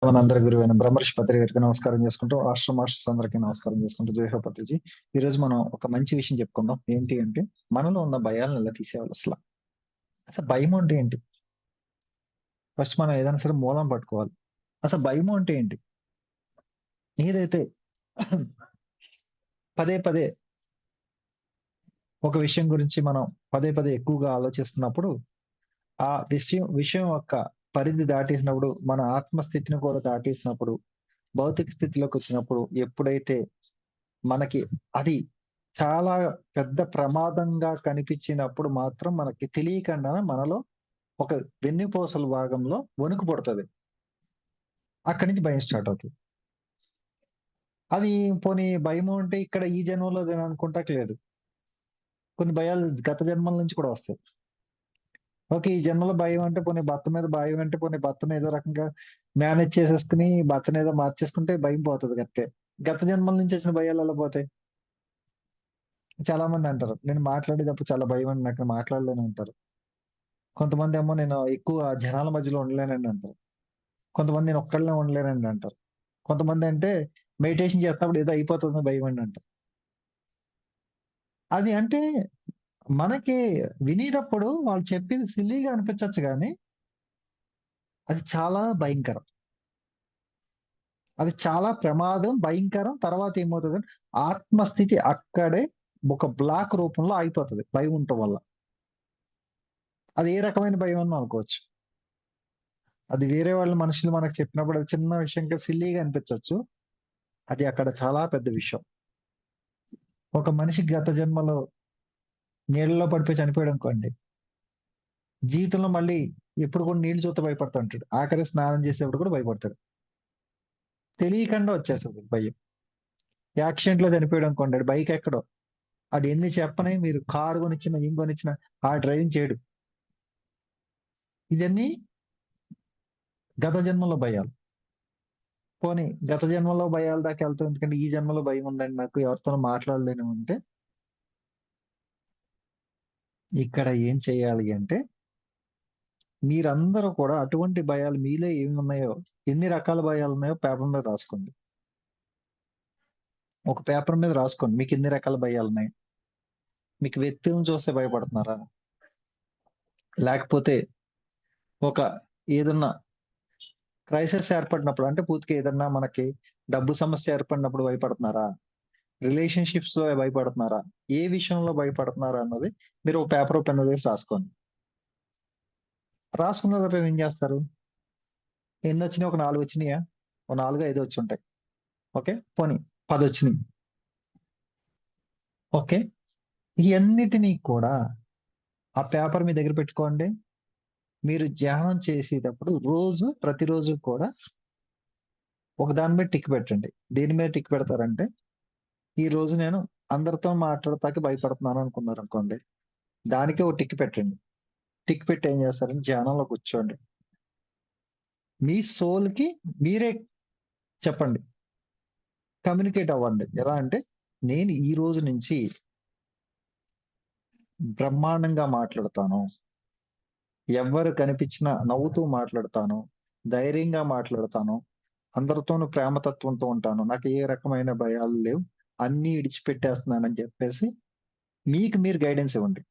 మనందరి గురువైన బ్రహ్మర్షి పత్రి గారికి నమస్కారం చేసుకుంటూ రాష్ట్ర మాస్టర్స్ అందరికీ నమస్కారం చేసుకుంటూ జయహోపత్రిజీ. ఈ రోజు మనం ఒక మంచి విషయం చెప్పుకుందాం. ఏంటి అంటే మనలో ఉన్న భయాలను ఎలా తీసేయాలి అసలు. అసలు భయం అంటే ఏంటి? ఫస్ట్ మనం ఏదైనా సరే మూలం పట్టుకోవాలి. అసలు భయం అంటే ఏంటి? ఏదైతే పదే పదే ఒక విషయం గురించి మనం పదే పదే ఎక్కువగా ఆలోచిస్తున్నప్పుడు ఆ విషయం విషయం యొక్క పరిధి దాటేసినప్పుడు మన ఆత్మస్థితిని కూడా దాటేసినప్పుడు భౌతిక స్థితిలోకి వచ్చినప్పుడు ఎప్పుడైతే మనకి అది చాలా పెద్ద ప్రమాదంగా కనిపించినప్పుడు మాత్రం మనకి తెలియకుండా మనలో ఒక వెన్నుపూసల భాగంలో వణుకు పుడతది. అక్కడి నుంచి భయం స్టార్ట్ అవుతది. అది పోనీ భయము అంటే ఇక్కడ ఈ జన్మలోదేనా అనుకుంటానికి లేదు. కొన్ని భయాలు గత జన్మల నుంచి కూడా వస్తాయి. ఓకే. ఈ జన్మలో భయం అంటే పోనీ భర్త మీద భయం అంటే పోనీ భర్తను ఏదో రకంగా మేనేజ్ చేసేసుకొని భర్తనేదో మార్చేసుకుంటే భయం పోతది గట్టే. గత జన్మల నుంచి వచ్చిన భయాలు ఎలా పోతాయి? చాలా మంది అంటారు. నేను మాట్లాడేటప్పుడు చాలా భయమండి నాకు మాట్లాడలేను అంటారు. కొంతమందేమో నేను ఎక్కువ జనాల మధ్యలో ఉండలేనండి అంటారు. కొంతమంది నేను ఒక్కళ్ళనే ఉండలేనండి అంటారు. కొంతమందంటే మెడిటేషన్ చేస్తున్నప్పుడు ఏదో అయిపోతుందని భయమండి అంటారు. అది అంటే మనకి వినేటప్పుడు వాళ్ళు చెప్పింది సిల్లీగా అనిపించొచ్చు గానీ, అది చాలా భయంకరం. అది చాలా ప్రమాదం, భయంకరం. తర్వాత ఏమవుతదంటే ఆత్మస్థితి అక్కడే ఒక బ్లాక్ రూపంలో ఆగిపోతది భయం ఉండటం వల్ల. అది ఏ రకమైన భయం అన్నా అనుకోవచ్చు. అది వేరే వాళ్ళ మనుషులు మనకు చెప్పినప్పుడు అది చిన్న విషయంగా సిల్లీగా అనిపించొచ్చు. అది అక్కడ చాలా పెద్ద విషయం. ఒక మనిషి గత జన్మలో నీళ్ళలో పడిపోయి చనిపోయాడనుకోండి. జీవితంలో మళ్ళీ ఎప్పుడు కూడా నీళ్లు చూస్తే భయపడతా ఉంటాడు. ఆఖరికి స్నానం చేసేప్పుడు కూడా భయపడతాడు. తెలియకుండా వచ్చేస్తది భయం. యాక్సిడెంట్‌లో చనిపోయాడనుకోండి. ఆడు బైక్ ఎక్కడో. ఆడు ఎన్ని చెప్పని మీరు కారు కొనిచ్చినా, ఏం కొనిచ్చినా ఆ డ్రైవింగ్ చేయడు. ఇదన్నీ గత జన్మలో భయాలు. పోనీ గత జన్మలో భయాల దాకా వెళ్తాం ఎందుకంటే ఈ జన్మలో భయం ఉందండి నాకు ఎవరితోనో మాట్లాడలేను అంటే, ఇక్కడ ఏం చేయాలి అంటే మీరందరూ కూడా అటువంటి భయాలు మీలో ఏమున్నాయో, ఎన్ని రకాల భయాలున్నాయో పేపర్ మీద రాసుకోండి. ఒక పేపర్ మీద రాసుకోండి. మీకెన్ని రకాల భయాలున్నాయి? మీకు వ్యక్తులను చూస్తే భయపడుతున్నారా? లేకపోతే ఒక ఏదన్నా క్రైసిస్ ఏర్పడినప్పుడు అంటే పూర్తిగా ఏదన్నా మనకి డబ్బు సమస్య ఏర్పడినప్పుడు భయపడుతున్నారా? రిలేషన్‌షిప్స్‌లో భయపడుతున్నారా? ఏ విషయంలో భయపడుతున్నారా అన్నది మీరు ఒక పేపర్, పెన్ను తీసి రాసుకోండి. రాసుకున్న తర్వాత ఏం చేస్తారు? ఎన్నొచ్చినాయి? ఒక 4 వచ్చినాయా? ఓ 4, 5 వచ్చుంటాయి. ఓకే. పోనీ 10 వచ్చినాయి. ఓకే. ఇయన్నిటిని కూడా ఆ పేపర్ మీ దగ్గర పెట్టుకోండి. మీరు ధ్యానం చేసేటప్పుడు ప్రతిరోజు కూడా ఒక దాని మీద టిక్ పెట్టండి. దేని మీద టిక్ పెడతారంటే, ఈరోజు నేను అందరితో మాట్లాడతాకి భయపడుతున్నాను అనుకున్నారనుకోండి. దానికే ఒక టిక్ పెట్టండి. టిక్ పెట్టి ఏం చేస్తారంటే ధ్యానంలో కూర్చోండి. మీ సోల్‌కి మీరే చెప్పండి. కమ్యూనికేట్ అవ్వండి. ఎలా అంటే, నేను ఈ రోజు నుంచి బ్రహ్మాండంగా మాట్లాడతాను. ఎవ్వరు కనిపించినా నవ్వుతూ మాట్లాడతాను. ధైర్యంగా మాట్లాడతాను. అందరితోనూ ప్రేమతత్వంతో ఉంటాను. నాకు ఏ రకమైన భయాలు లేవు. అన్నీ ఇడిచిపెట్టేస్తున్నానని చెప్పేసి మీకు మీరు గైడెన్స్ ఇవ్వండి.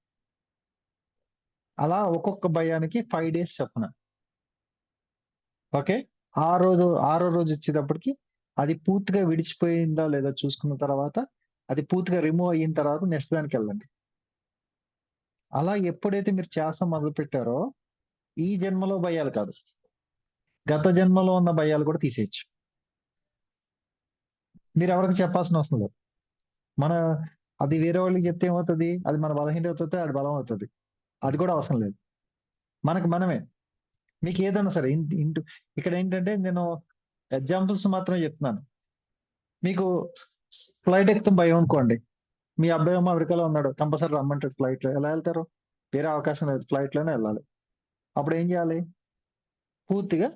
అలా ఒక్కొక్క భయానికి 5 డేస్ చొప్పున. ఓకే. ఆరో రోజు వచ్చేటప్పటికి అది పూర్తిగా విడిచిపోయిందా లేదా చూసుకున్న తర్వాత, అది పూర్తిగా రిమూవ్ అయిన తర్వాత నెక్స్ట్ దానికెళ్ళండి. అలా ఎప్పుడైతే మీరు చేస్తం మొదలుపెట్టారో, ఈ జన్మలో భయాలు కాదు. గత జన్మలో ఉన్న భయాలు కూడా తీసేయొచ్చు. మీరెవరికీ చెప్పాల్సిన అవసరం లేదు. మన అది వేరే వాళ్ళకి చెప్తే ఏమవుతది? అది మన బలహీనత అవుతది, ఆడి బలం అవుతది. అది కూడా అవసరం లేదు. మనకు మనమే. మీకేదైనా సరే ఇక్కడేంటంటే నేను ఎగ్జాంపుల్స్ మాత్రమే చెప్తున్నాను. మీకు ఫ్లైట్ ఎక్కుతాం భయం అనుకోండి. మీ అబ్బాయేమో అమెరికాలో ఉన్నాడు. కంపల్సరీ రమ్మంటాడు ఫ్లైట్‌లో. ఎలా ఎళ్తారు? వేరే అవకాశం లేదు. ఫ్లైట్‌లోనే ఎళ్ళాలి. అప్పుడేం జేయాలి? పూర్తిగా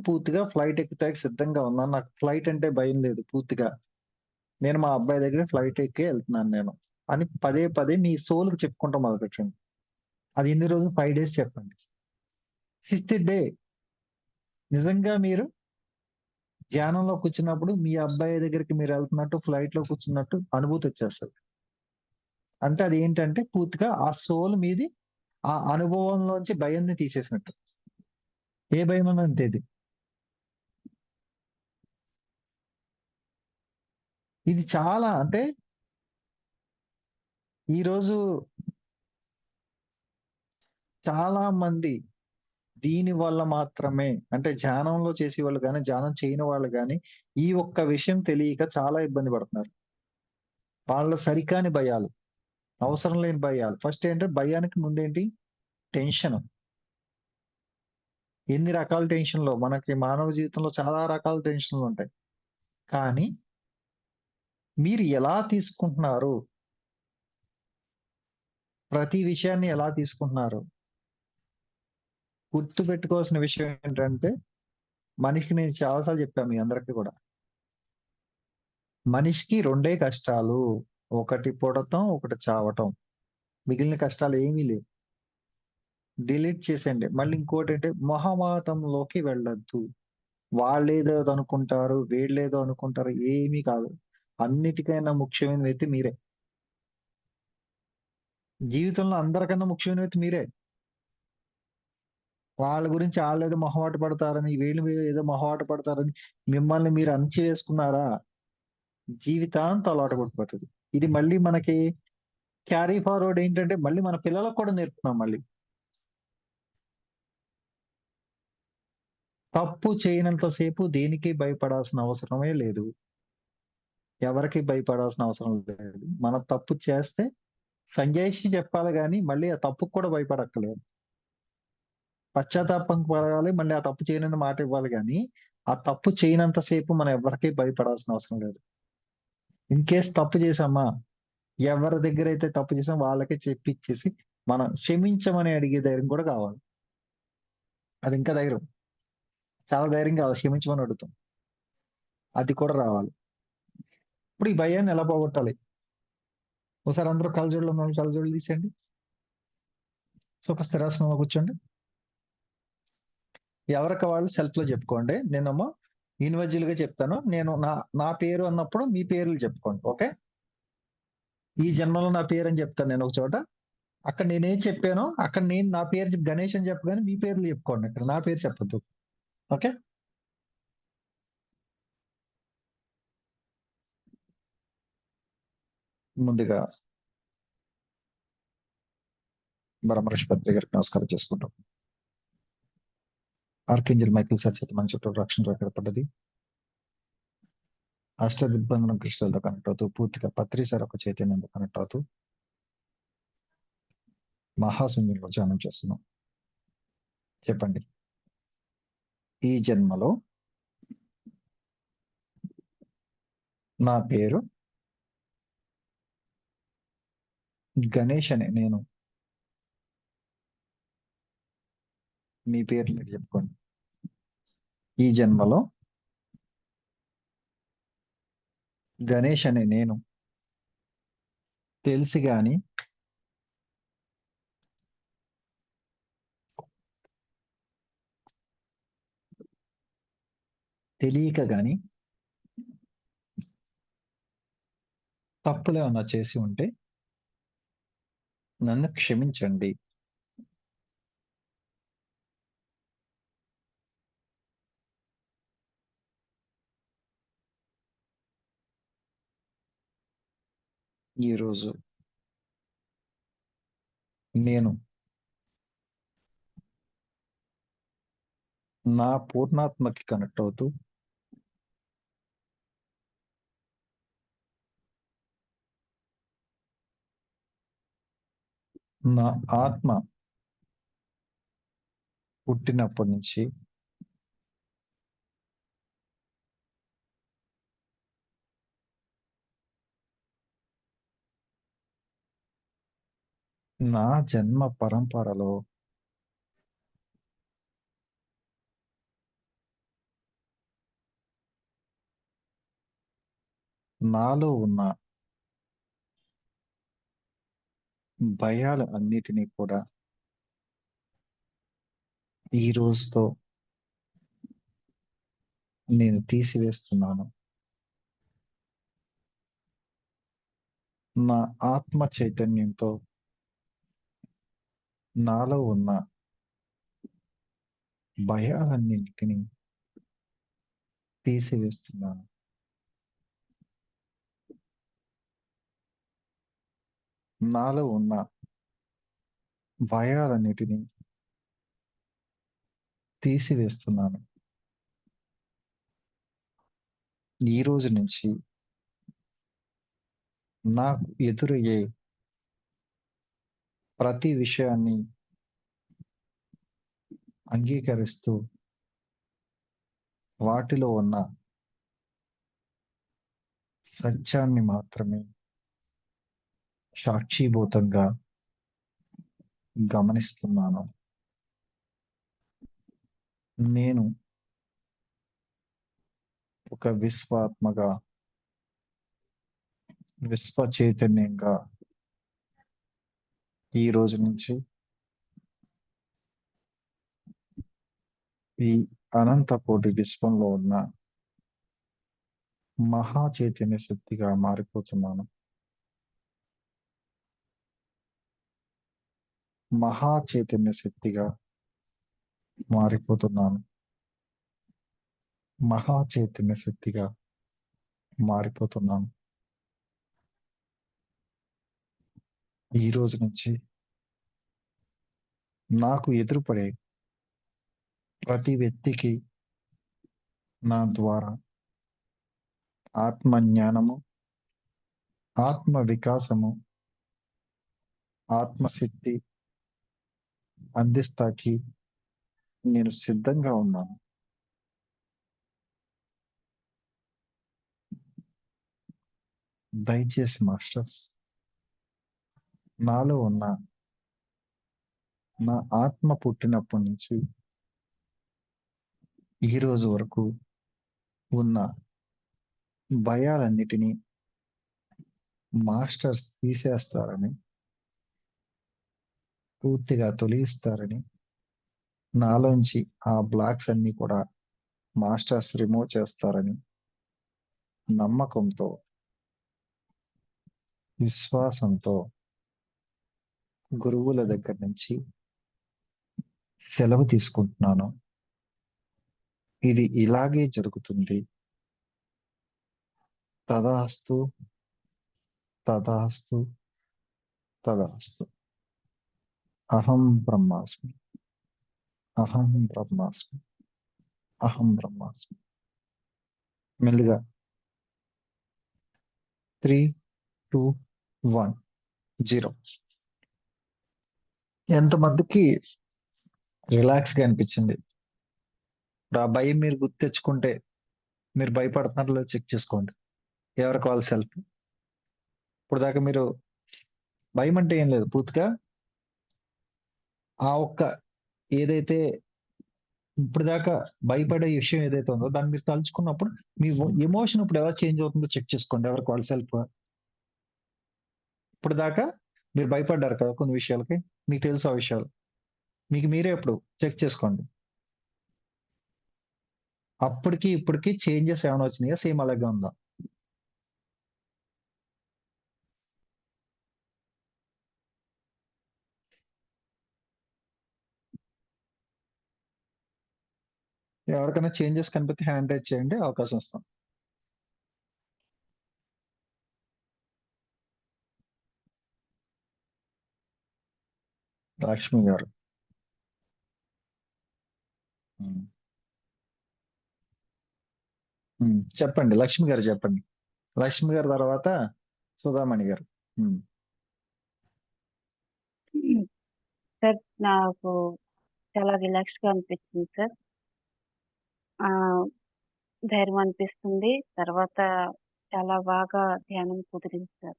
పూర్తిగా ఫ్లైట్ ఎక్కుతానికి సిద్ధంగా ఉన్నాను. నాకు ఫ్లైట్ అంటే భయం లేదు పూర్తిగా. నేను మా అబ్బాయి దగ్గర ఫ్లైట్ ఎక్కే ఎళ్తున్నాను నేను. అని పదే పదే మీ సోల్‌కి చెప్పుకుంటూ మొదలుపెట్టండి. అది ఎన్ని రోజులు? 5 డేస్ చెప్పండి. సిక్స్త్ డే నిజంగా మీరు ధ్యానంలో కూర్చున్నప్పుడు మీ అబ్బాయి దగ్గరికి మీరు వెళ్తున్నట్టు ఫ్లైట్‌లో కూర్చున్నట్టు అనుభూతి వచ్చేస్తది. అంటే అదేంటంటే పూర్తిగా ఆ సోల్ మీది ఆ అనుభవంలోంచి భయాన్ని తీసేసినట్టు. ఏ భయమన్నా అంతే ఇది. ఇది చాలా అంటే ఈరోజు చాలా మంది దీని వల్ల మాత్రమే అంటే ధ్యానంలో చేసేవాళ్ళు గాని, ధ్యానం చేయని వాళ్ళు గాని, ఈ ఒక్క విషయం తెలియక చాలా ఇబ్బంది పడుతున్నారు. వాళ్ళ సరికాని భయాలు, అవసరం లేని భయాలు. ఫస్ట్ ఏంటంటే భయానికి ముందేంటి టెన్షను. ఎన్ని రకాల టెన్షన్‌లో మనకి మానవ జీవితంలో చాలా రకాల టెన్షన్‌లుంటాయి. కానీ మీరు ఎలా తీసుకుంటున్నారు? ప్రతి విషయాన్ని ఎలా తీసుకుంటున్నారు? గుర్తుపెట్టుకోవాల్సిన విషయం ఏంటంటే, మనిషికి నేను చాలా సార్లు చెప్పా మీ అందరికి కూడా. మనిషికి రెండే కష్టాలు. ఒకటి పుడతం, ఒకటి చావటం. మిగిలిన కష్టాలు ఏమీ లేవు. డిలీట్ చేసేయండి. మళ్ళీ ఇంకోటంటే మొహమాటంలోకి వెళ్ళొద్దు. వాళ్ళేదో అనుకుంటారు, వీళ్ళేదో అనుకుంటారు ఏమీ కాదు. అన్నిటికైనా ముఖ్యమైన వ్యక్తి మీరే. జీవితంలో అందరికన్నా ముఖ్యమైన వ్యక్తి మీరే. వాళ్ళ గురించి ఆళ్ళేదో మొహమాట పడతారని, వీళ్ళు మీరు ఏదో మొహమాట పడతారని మిమ్మల్ని మీరు అణచివేసుకున్నారా, జీవితాంతం అలవాటు పడిపోతది. ఇది మళ్ళీ మనకి క్యారీ ఫార్వర్డ్ ఏంటంటే మళ్ళీ మన పిల్లలకు కూడా నేర్పుతున్నాం మళ్ళీ. తప్పు చేయనంత సేపు దేనికి భయపడాల్సిన అవసరమే లేదు. ఎవరికీ భయపడాల్సిన అవసరం లేదు. మనం తప్పు చేస్తే సంజాయిషీ చెప్పాలి గానీ, మళ్ళీ ఆ తప్పుకు కూడా భయపడక్కర్లేదు. పశ్చాత్తాపం పడాలి. మళ్ళీ ఆ తప్పు చేయనని మాట ఇవ్వాలి గానీ, ఆ తప్పు చేయనంత సేపు మనం ఎవ్వరికీ భయపడాల్సిన అవసరం లేదు. ఇన్ కేస్ తప్పు చేశామా, ఎవరి దగ్గరైతే తప్పు చేసామో వాళ్ళకే చెప్పిచ్చేసి, మనం క్షమించమని అడిగే ధైర్యం కూడా కావాలి. అది ఇంకా ధైర్యం. చాలా ధైర్యం కావాలి క్షమించమని అడుగుతాం. అది కూడా రావాలి. ఇప్పుడు ఈ భయాన్ని ఎలా పోగొట్టాలి? ఒకసారి అందరూ కళ్ళజోడులు ఉన్నోళ్ళు కళ్ళజోడులు తీసేయండి. సుఖ స్థిరాసనంలో కూర్చోండి. ఎవరికి వాళ్ళు సెల్ఫ్‌లో చెప్పుకోండి. నేనేమో ఇండివిడ్యుయల్‌గా చెప్తాను. నేను నా నా పేరు అన్నప్పుడు మీ పేర్లు చెప్పుకోండి. ఓకే. ఈ జన్మలో నా పేరని చెప్తాను నేను ఒక చోట. అక్కడ నేనేం చెప్పానో అక్కడ నేను నా పేరు గణేష్ అని చెప్పగానే మీ పేర్లు చెప్పుకోండి అక్కడ. నా పేరు చెప్పొద్దు. ఓకే. ముందుగా బ్రహ్మర్షి గారికి నమస్కారం చేసుకుంటాం. ఆర్కేంజల్ మైకేల్ సార్ చేత మన చుట్టూ రక్షణ రేఖ పడ్డది. అష్టదిగ్బంధనం క్రిస్టల్‌తో కనెక్ట్ అవుతూ పూర్తిగా పత్రి సార్ ఒక చైతన్యంతో కనెక్ట్ అవుతూ మహాశూన్యంలో ధ్యానం చేస్తున్నాం. చెప్పండి. ఈ జన్మలో నా పేరు గణేష్ అని నేను. మీ పేరు మీరు చెప్పుకోండి. ఈ జన్మలో గణేష్ అనే నేను తెలిసి గాని, తెలియక గాని తప్పులేమన్నా చేసి ఉంటే నన్ను క్షమించండి. ఈరోజు నేను నా పూర్ణాత్మకి కనెక్ట్ అవుతూ నా ఆత్మ పుట్టినప్పటి నుంచి నా జన్మ పరంపరలో నాలో ఉన్న భయాలు అన్నిటినీ కూడా ఈ రోజుతో నేను తీసివేస్తున్నాను. నా ఆత్మ చైతన్యంతో నాలో ఉన్న భయాలన్నిటిని తీసివేస్తున్నాను. నాలో ఉన్న భయాలన్నిటిని తీసివేస్తున్నాను. ఈ రోజు నుంచి నాకు ఎదురయ్యే ప్రతి విషయాన్ని అంగీకరిస్తూ వాటిలో ఉన్న సత్యాన్ని మాత్రమే సాక్షిభూతంగా గమనిస్తున్నాను. నేను ఒక విశ్వ చైతన్యంగా ఈ రోజు నుంచి ఈ అనంత కోటి విశ్వంలో ఉన్న మహా చైతన్య శక్తిగా మారిపోతున్నాను. మహా చైతన్య శక్తిగా మారిపోతున్నాను. మహా చైతన్య శక్తిగా మారిపోతున్నాను. ఈ రోజు నుంచి నాకు ఎదురుపడే ప్రతి వ్యక్తికి నా ద్వారా ఆత్మ జ్ఞానము, ఆత్మ వికాసము, ఆత్మశక్తి అందిస్తాకి నేను సిద్ధంగా ఉన్నాను. దయచేసి మాస్టర్స్, నాలో ఉన్న నా ఆత్మ పుట్టినప్పటి నుంచి ఈ రోజు వరకు ఉన్న భయాలన్నిటినీ మాస్టర్స్ తీసేస్తారని, పూర్తిగా తొలగిస్తారని, నాలోంచి ఆ బ్లాక్స్ అన్ని కూడా మాస్టర్స్ రిమూవ్ చేస్తారని నమ్మకంతో, విశ్వాసంతో గురువుల దగ్గర నుంచి సెలవు తీసుకుంటున్నాను. ఇది ఇలాగే జరుగుతుంది. తదాస్తు, తదాస్తు, తదాస్తు. అహం బ్రహ్మాస్మి, అహం బ్రహ్మాస్మి, అహం బ్రహ్మాస్మి. మెల్లిగా 3, 2, 1, 0. ఎంతమందికి రిలాక్స్గా అనిపించింది? ఇప్పుడు ఆ భయం మీరు గుర్తు తెచ్చుకుంటే మీరు భయపడుతున్నారో లేదో చెక్ చేసుకోండి. ఎవరికి వాళ్ళ సెల్ఫ్. ఇప్పుడు దాకా మీరు భయం అంటే ఏం లేదు, పూర్తిగా ఆ ఒక్క ఏదైతే ఇప్పుడు దాకా భయపడే విషయం ఏదైతే ఉందో దాన్ని మీరు తలుచుకున్నప్పుడు మీ ఎమోషన్ ఇప్పుడు ఎలా చేంజ్ అవుతుందో చెక్ చేసుకోండి. ఎవరికి వాళ్ళ సెల్ఫ్. ఇప్పుడు దాకా మీరు భయపడ్డారు కదా కొన్ని విషయాలకి, మీకు తెలుసు ఆ విషయాలు. మీకు మీరే ఇప్పుడు చెక్ చేసుకోండి. అప్పటికి ఇప్పటికి చేంజెస్ ఏమైనా వచ్చినాయా? సేమ్ అలాగే ఉందా? ఎవరికైనా చేంజెస్ కనిపిస్తే హ్యాండ్ రైజ్ చేయండి, అవకాశం ఇస్తాం. లక్ష్మి గారు. ఉమ్. చెప్పండి లక్ష్మి గారు, చెప్పండి. లక్ష్మి గారు తర్వాత సుధామణి గారు. ఉమ్. సార్ నాకు చాలా రిలాక్స్ గా అనిపించింది సార్. ఆ ధైర్యం అనిపిస్తుంది. తర్వాత చాలా బాగా ధ్యానం కుదిరింది సార్.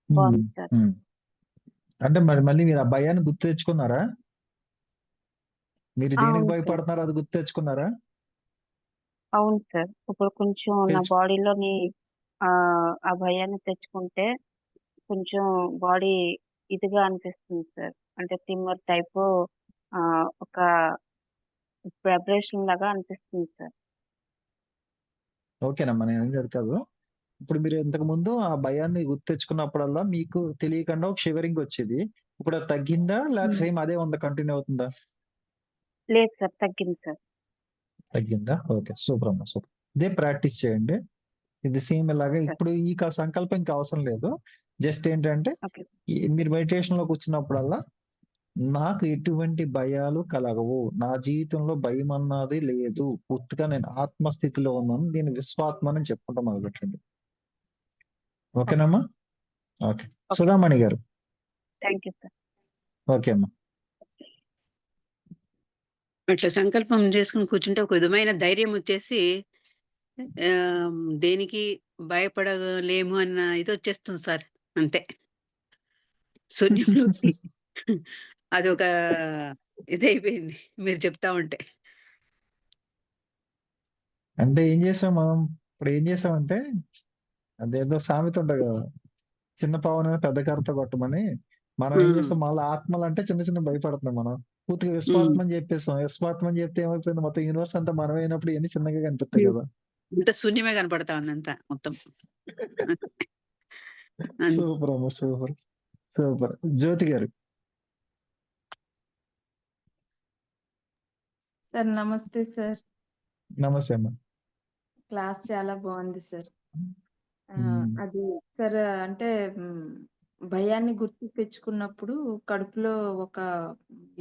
బాగుంది సార్. అంటే మరి మళ్ళీ మీరు ఆ భయాన్ని గుర్తు తెచ్చుకున్నారా? మీరు దేనికి అవును సార్. భయపడుతున్నారో అది గుర్తు తెచ్చుకున్నారా? అవును సార్. ఇప్పుడు కొంచెం నా తెచ్చు బాడీలోని ఆ భయాన్ని తెచ్చుకుంటే కొంచెం బాడీ ఇదిగా అనిపిస్తుంది సార్. అంటే తిమ్మర్ టైపు ఒక వైబ్రేషన్ లాగా అనిపిస్తుంది సార్. ఓకేనమ్మా. నేననేది అది కాదు. ఇప్పుడు మీరు ఇంతకుముందు ఆ భయాన్ని గుర్తు తెచ్చుకున్నప్పుడల్లా మీకు తెలియకుండా ఒక షివరింగొచ్చేది. ఇప్పుడది తగ్గిందా? లేతే హ్మ్. సేమ్ అదే ఉందా? కంటిన్యూ అవుతుందా? లేదు సార్. తగ్గింది సార్. తగ్గిందా? ఓకే. సూపరమ్మా. సూపర్. ఇదే ప్రాక్టీస్ చేయండి. ఇది సేమ్ ఇలాగే సార్. ఇప్పుడు సంకల్పం ఇంక అవసరం లేదు. జస్ట్ ఏంటంటే ఓకే. మీరు మెడిటేషన్‌లో కూర్చున్నప్పుడల్లా నాకు ఎటువంటి భయాలు కలగవు. నా జీవితంలో భయమన్నది లేదు. పూర్తిగా నేను ఆత్మస్థితిలో ఉన్నాను. నేను విశ్వాత్మని చెప్పుకుంటూ మొదలుపెట్టండి. ఓకే. ఓకేనమ్మా? ఓకే. ఓకే. సుధామణి గారు. Thank you sir. ఓకే అమ్మా. అట్లా సంకల్పం చేసుకొని కూర్చుంటే ఒక విధమైన ధైర్యం వచ్చేసి దేనికి భయపడలేము అన్న ఇదొచ్చేస్తుంది సార్. అంతే. శూన్యంలోకి అదొక ఇదయిపోయింది మీరు చెప్తా ఉంటే. అంటే ఏం చేసాం మనం? ఇప్పుడు ఏం చేసామంటే అదేదో సామెత ఉంటది కదా! చిన్న పావుని పెద్ద కర్రతో కొట్టమని. మనం ఏం హ్మ్. చేసాం మళ్ళా ఆత్మలంటే చిన్న చిన్నవి భయపడుతున్నాం మనం. పూర్తిగా హ్మ్. విశ్వాత్మ అని చెప్పేసాం. విశ్వాత్మ అని చెప్తే ఏమైపోయింది మొత్తం యూనివర్స్ అంతా మనమే అయినప్పుడు ఇయన్నీ చిన్నగా కనిపిత్తాయి హ్మ్. కదా! అంతా శూన్యమే కనపడతా ఉందంతా మొత్తం. అన్ సూపర్ అమ్మ. సూపర్. సూపర్. జ్యోతి గారు. సార్ నమస్తే సార్. నమస్తే అమ్మ. క్లాస్ చాలా బావుంది సార్. హ్మ్. అది సార్ అంటే హ్మ్, భయాన్ని గుర్తుకు తెచ్చుకున్నప్పుడు కడుపులో ఒక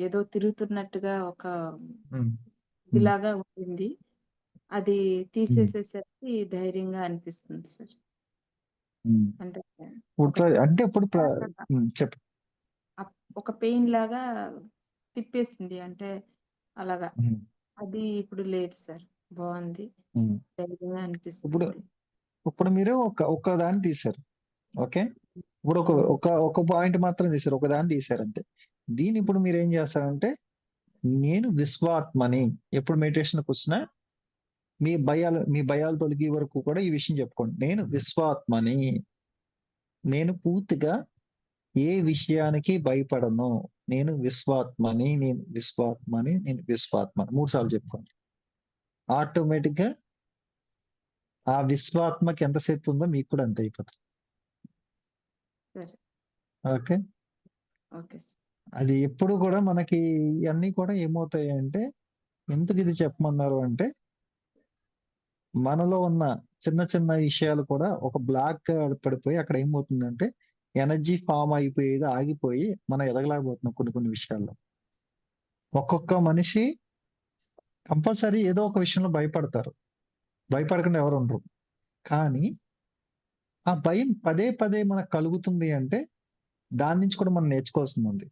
ఏదో తిరుగుతున్నట్టుగా ఒక హ్మ్. హ్మ్. ఇదిలాగా ఉండింది. అది హ్మ్. తీసేసేసరికి ధైర్యంగా అనిపిస్తుంది సార్. హ్మ్. అంటే ఒక ఇట్లా అంటే ఇప్పుడు పెయిన్‌లాగా చెప్పు. ఒక పెయిన్‌లాగా తిప్పేసింది. అంటే అలాగా. హ్మ్. అది ఇప్పుడు లేదు సార్. బావుంది. హ్మ్. ధైర్యంగా ఇప్పుడు అనిపిస్తుంది. ఇప్పుడు మీరు ఒక దాన్ని తీశారు. ఓకే. ఇప్పుడు ఒక అవును. ఒక ఒక పాయింట్ మాత్రం తీశారు. ఒక దాన్ని తీశారంతే. దీన్ని ఇప్పుడు మీరేం చేస్తారంటే, నేను విశ్వాత్మని ఎప్పుడు మెడిటేషన్‌కొచ్చినా మీ భయాలు తొలగే వరకు కూడా ఈ విషయం చెప్పుకోండి. నేను విశ్వాత్మని. నేను పూర్తిగా ఏ విషయానికి భయపడను. నేను విశ్వాత్మని, నేను విశ్వాత్మని, నేను విశ్వాత్మని 3 సార్లు చెప్పుకోండి. ఆటోమేటిక్‌గా ఆ విశ్వాత్మకి ఎంత శక్తి ఉందో మీకు కూడా అంతే అయిపోతది. సరే. ఓకే. Okay sir. అది ఎప్పుడు కూడా మనకి ఇయన్నీ కూడా ఏమవుతాయంటే, ఎందుకు ఇది చెప్పమన్నారు అంటే, మనలో ఉన్న చిన్న చిన్న విషయాలు కూడా ఒక బ్లాక్ పడిపోయి అక్కడ ఏమవుతుందంటే, ఎనర్జీ ఫార్మ్ అయిపోయేది ఆగిపోయి, మనం ఎదగలేకపోతున్నాం కొన్ని కొన్ని విషయాల్లో. ఒక్కొక్క మనిషి కంపల్సరీ ఏదో ఒక విషయంలో భయపడతారు. భయపడకుండా ఎవరు ఉండరు. కానీ, ఆ భయం పదే పదే మనకు కలుగుతుంది అంటే, దాని నుంచి కూడా మనం నేర్చుకోవాల్సిందుంది.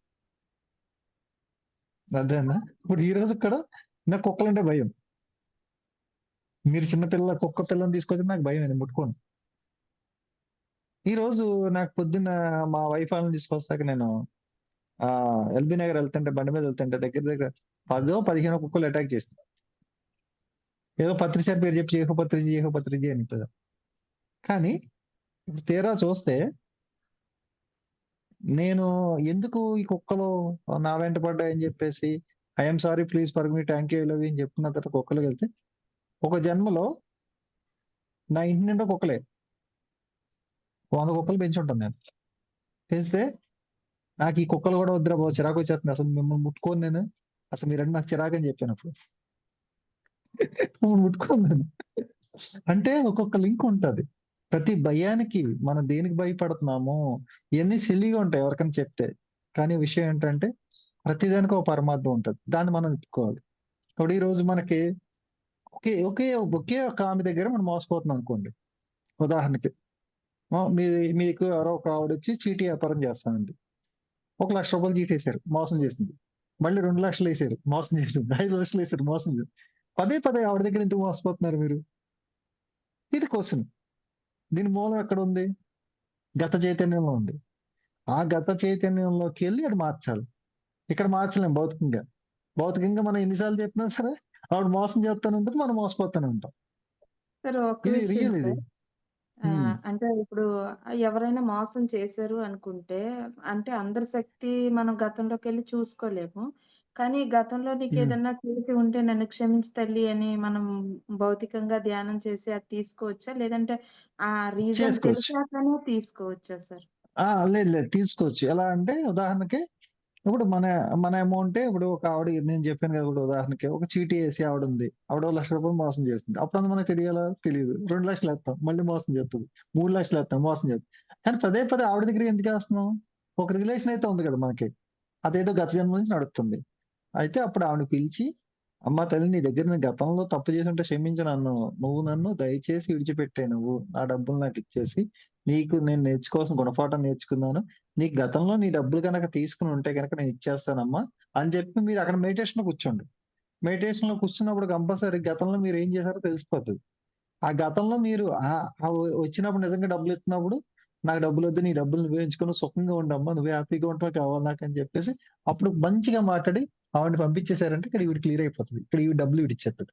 అర్థమైందా? ఇప్పుడు ఈ రోజు కూడా నాకు కుక్కలంటే భయం. మీరు కుక్క పిల్లని తీసుకొచ్చి నాకు భయమే నేను ముట్టుకోను. ఈరోజు నాకు పొద్దున్న మా వైఫ్ వాళ్ళని తీసుకొస్తాక నేను ఎల్బీ నగర్ వెళ్తుంటే బండి మీద వెళ్తుంటే దగ్గర దగ్గర 10 15 కుక్కలు అటాక్ చేసినాయి. ఏదో పత్రిసారి పేరు చెప్పి చేహో పత్రిజీ అని ఉంటది. కానీ ఇప్పుడు తీరా చూస్తే నేను ఎందుకు ఈ కుక్కలు నా వెంట పడ్డాయని చెప్పేసి I am sorry please forgive me thank you I love you అని చెప్పుకున్న తర్వాత కుక్కలకెళ్తే ఒక జన్మలో నా ఇంటి నిండా కుక్కలే. 100 కుక్కలు పెంచుంటాను నేను. పెంచితే నాకు ఈ కుక్కలు కూడా వద్దురా బాబు చిరాకొచ్చేస్తుంది. అసలు మిమ్మల్ని ముట్టుకోను నేను. అసలు మీరంటే నాకు చిరాకని చెప్పానప్పుడు. మిమ్మల్ని ముట్టుకోను నేను. అంటే ఒక్కొక్క లింక్ ఉంటది. ప్రతి భయానికి మనం దేనికి భయపడుతున్నామో ఇయన్నీ సిల్లీగా ఉంటాయి ఎవరికైనా చెప్తే. కానీ విషయం ఏంటంటే ప్రతిదానికి ఒక పరమార్థం ఉంటది. దాన్ని మనం ఎత్తుకోవాలి. ఇప్పుడు ఈ రోజు మనకి ఒకే ఒకే ఒకే ఒక ఆమె దగ్గర మనం మోసపోతున్నాం అనుకోండి. ఉదాహరణకి మీకు ఎవరో ఒక ఆవిడొచ్చి చీటీ వ్యాపారం చేస్తానండి. ఒక రూ. 1,00,000 చీటేశారు. మోసం చేసింది. మళ్ళీ 2,00,000 ఎసారు. మోసం చేసింది. 5,00,000 ఎసారు. మోసం చేసింది. పదే పదే ఆవిడ దగ్గర ఎందుకు మోసపోతున్నారు మీరు? ఇది క్వెషన్. దీని మూలం ఎక్కడుంది? గత చైతన్యంలో ఉంది. ఆ గత చైతన్యంలోకెళ్ళి అది మార్చాలి. ఇక్కడ మార్చలేం భౌతికంగా. భౌతికంగా మనం ఎన్ని సార్లు చెప్పినా సరే ఆవిడ మోసం చేస్తానే ఉంటది. మనం మోసపోతూనే ఉంటాం. సార్ ఒక్క ఇది విషయం రియల్ ఇది. సార్. హ్మ్. అంటే ఇప్పుడు ఎవరైనా మోసం చేశారు అనుకుంటే, అంటే అందరి శక్తి మనం గతంలోకెళ్ళి చూసుకోలేము. కానీ గతంలో ఉమ్, నీకేదన్నా చేసి ఉంటే నన్ను క్షమించు తల్లి అని మనం భౌతికంగా ధ్యానం చేసి అది తీసుకోవచ్చా? లేదంటే ఆ రీజన్ చేసుకోవచ్చు. తెలిసాకనే తీసుకోవచ్చా సార్? లేదు లేదు, తీసుకోవచ్చు. ఎలా అంటే ఉదాహరణకి ఇప్పుడు మన మన అమౌంటే ఇప్పుడు ఒక ఆవిడ, నేను చెప్పాను కదా, ఇప్పుడు ఉదాహరణకి ఒక చీటీ వేసి ఆవిడ ఉంది, ఆవిడ 1,00,000 మోసం చేస్తుంది. అప్పుడు అంత మనకు తెలియాలా? తెలియదు. 2,00,000 వేస్తాం, మళ్ళీ మోసం చేస్తుంది. 3,00,000 వేస్తాం, మోసం చేస్తుంది. కానీ పదే పదే ఆవిడ దగ్గర ఎందుకు వేస్తున్నాం? ఒక రిలేషన్ అయితే ఉంది కదా మనకి, అదేదో గత జన్మ నుంచి నడుస్తుంది. అయితే అప్పుడు ఆవిడని పిలిచి, అమ్మ తల్లి, నీ దగ్గర నేను గతంలో తప్పు చేసి ఉంటే క్షమించు నన్ను. నువ్వు నన్ను దయచేసి విడిచిపెట్టే, నువ్వు నా డబ్బులు నాకు ఇచ్చేసి, నీకు నేను నేర్చుకోవాల్సిన గుణపాఠం నేర్చుకున్నాను. నీకు గతంలో నీ డబ్బులు కనుక తీసుకుని ఉంటే కనుక నేను ఇచ్చేస్తానమ్మా అని చెప్పి మీరు అక్కడ మెడిటేషన్ లో కూర్చోండి. మెడిటేషన్ లో కూర్చున్నప్పుడు కంపల్సరీ గతంలో మీరు ఏం చేశారో తెలిసిపోతుంది. ఆ గతంలో మీరు వచ్చినప్పుడు నిజంగా డబ్బులు ఇస్తున్నప్పుడు, నాకు డబ్బులు వద్దు, నీ డబ్బులు నువ్వే ఉంచుకొని సుఖంగా ఉండమ్మా, నువ్వే హ్యాపీగా ఉంటావు, కావాలి నాకు అని చెప్పేసి అప్పుడు మంచిగా మాట్లాడి ఆవిడని పంపించేశారంటే ఇక్కడ ఈవిడ క్లియర్ అయిపోతుంది. ఇక్కడ ఈవిడ డబ్బులు ఈవిడ ఇచ్చేస్తుంది.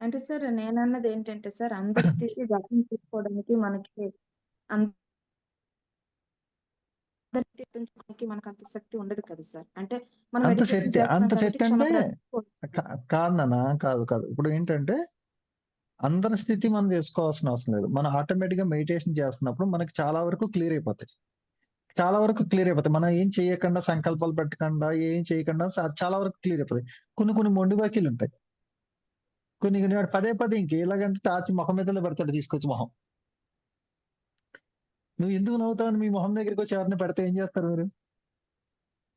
అంటే సార్ నేనన్నదేంటంటే సార్, అందరి స్థితి అర్థం చేసుకోవడానికి మనకి అందరి స్థితి అర్థం చేసుకోవడానికి మనకంత శక్తి ఉండదు కదా సార్. అంటే మనం అంత మెడిటేషన్ శక్తి చేస్తున్నాం అంత కాబట్టి శక్తి అంటే క్షమాపణ తీసుకోవచ్చు. కాదు నాన్న, కాదు కాదు. ఇప్పుడు ఏంటంటే అందరి స్థితి మనం చేసుకోవాల్సిన అవసరం లేదు. మనం ఆటోమేటిక్ గా మెడిటేషన్ చేస్తున్నప్పుడు మనకి చాలా వరకు క్లియర్ అయిపోతాయి. చాలా వరకు క్లియర్ అయిపోతాయి. మనం ఏం చేయకుండా, సంకల్పాలు పెట్టకుండా, ఏం చేయకుండా చాలా వరకు క్లియర్ అయిపోతాయి. కొన్ని కొన్ని మొండి బాకీలు ఉంటాయి. కొన్ని కొన్ని వాడు పదే పదే ఇంకేలాగంటే టార్చ్ మొహం మీదలో పెడతాడు, తీసుకొచ్చి మొహం. నువ్వు ఎందుకు నవ్వుతావని మీ మొహం దగ్గరికి వచ్చి ఎవరిని పెడితే ఏం చేస్తారు మీరు?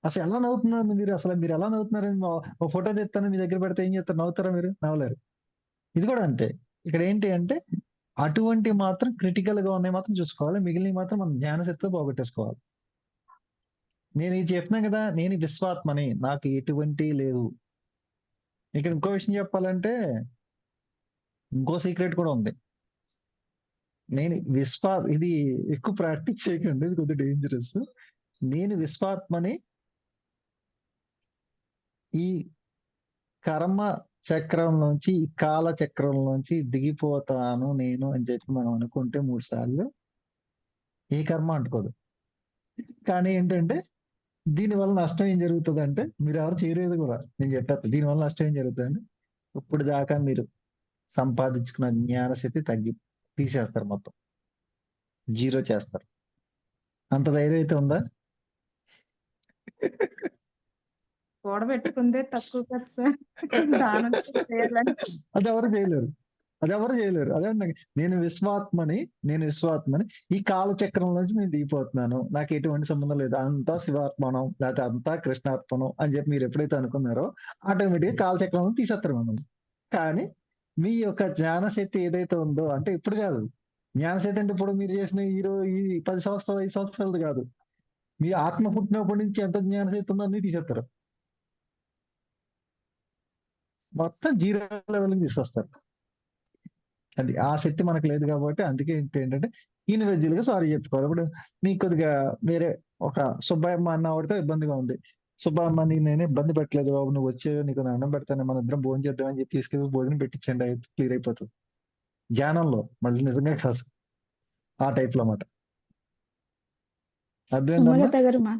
అసలు ఎలా నవ్వుతున్నారు మీరు? అసలు మీరు ఎలా నవ్వుతున్నారని ఓ ఫోటో తెస్తాను మీ దగ్గర పెడితే ఏం చేస్తారు? నవ్వుతారా మీరు? నవ్వలేరు. ఇది కూడా అంతే. ఇక్కడ ఏంటి అంటే అటువంటి మాత్రం క్రిటికల్ గా ఉన్నాయి మాత్రం చూసుకోవాలి, మిగిలినవి మాత్రం మనం జ్ఞానశక్తితో పోగొట్టేసుకోవాలి. నేను ఇది చెప్పినా కదా, నేను విశ్వాత్మని, నాకు ఎటువంటి లేదు. ఇక్కడ ఇంకో విషయం చెప్పాలంటే ఇంకో సీక్రెట్ కూడా ఉంది. నేను ఇది ఎక్కువ ప్రాక్టీస్ చేయకండి, ఇది కొద్దిగా డేంజరస్. నేను విశ్వాత్మని, ఈ కర్మ చక్రం నుంచి, ఈ కాల చక్రం నుంచి దిగిపోతాను నేను అని చెప్పి మనం అనుకుంటే 3 సార్లు ఏ కర్మ అంటుకోదు. కానీ ఏంటంటే దీనివల్ల నష్టం ఏం జరుగుతుంది అంటే, మీరు ఎవరు చేయలేదు కూడా, నేను చెప్పేస్తా దీనివల్ల నష్టం ఏం జరుగుతుందంటే, ఇప్పుడు దాకా మీరు సంపాదించుకున్న జ్ఞానశక్తి తీసేస్తారు, మొత్తం జీరో చేస్తారు. అంత ధైర్యం అయితే ఉందా? కూడబెట్టుకుందే తక్కువ కదా సార్. దానం చేయాలని అది ఎవరు చేయలేరు. అదే అంటున్నా. నేను విశ్వాత్మని ఈ కాలచక్రం నుంచి నేను దిగిపోతున్నాను, నాకు ఎటువంటి సంబంధం లేదు, అంతా శివార్పణం లేకపోతే అంతా కృష్ణార్పణం అని చెప్పి మీరు ఎప్పుడైతే అనుకున్నారో ఆటోమేటిక్ గా కాలచక్రం తీసేస్తారు మిమ్మల్ని. కానీ మీ యొక్క జ్ఞానశక్తి ఏదైతే ఉందో, అంటే ఇప్పుడు కాదు, జ్ఞానశక్తి అంటే ఇప్పుడు మీరు చేసిన ఈ 10 సంవత్సరాలు 5 సంవత్సరాలు కాదు, మీ ఆత్మ పుట్టినప్పటి నుంచి ఎంత జ్ఞానశక్తి ఉందో అన్ని తీసేస్తారు, మొత్తం జీరో లెవెల్కి తీసుకొస్తారు. అది ఆ శక్తి మనకు లేదు కాబట్టి అందుకే ఏంటంటే ఇండివిజువల్ గా సారీ చెప్పుకోవాలి. ఇప్పుడు మీకు కొద్దిగా వేరే ఒక సుబ్బయ్యమ్మ అన్న ఆవిడతో ఇబ్బందిగా ఉంది, సుబ్బయ్యమ్మ నేను ఇబ్బంది పెట్టలేదు బాబు, నువ్వు వచ్చే నీకు నేను అన్నం పెడతాను, మన ఇద్దరం భోజనం చేద్దామని చెప్పి తీసుకెళ్ళి భోజనం పెట్టించండి, క్లియర్ అయిపోతుంది. ధ్యానంలో మళ్ళీ నిజంగా కాదు, ఆ టైప్ లో అన్నమాట. అర్థమైందమ్మా?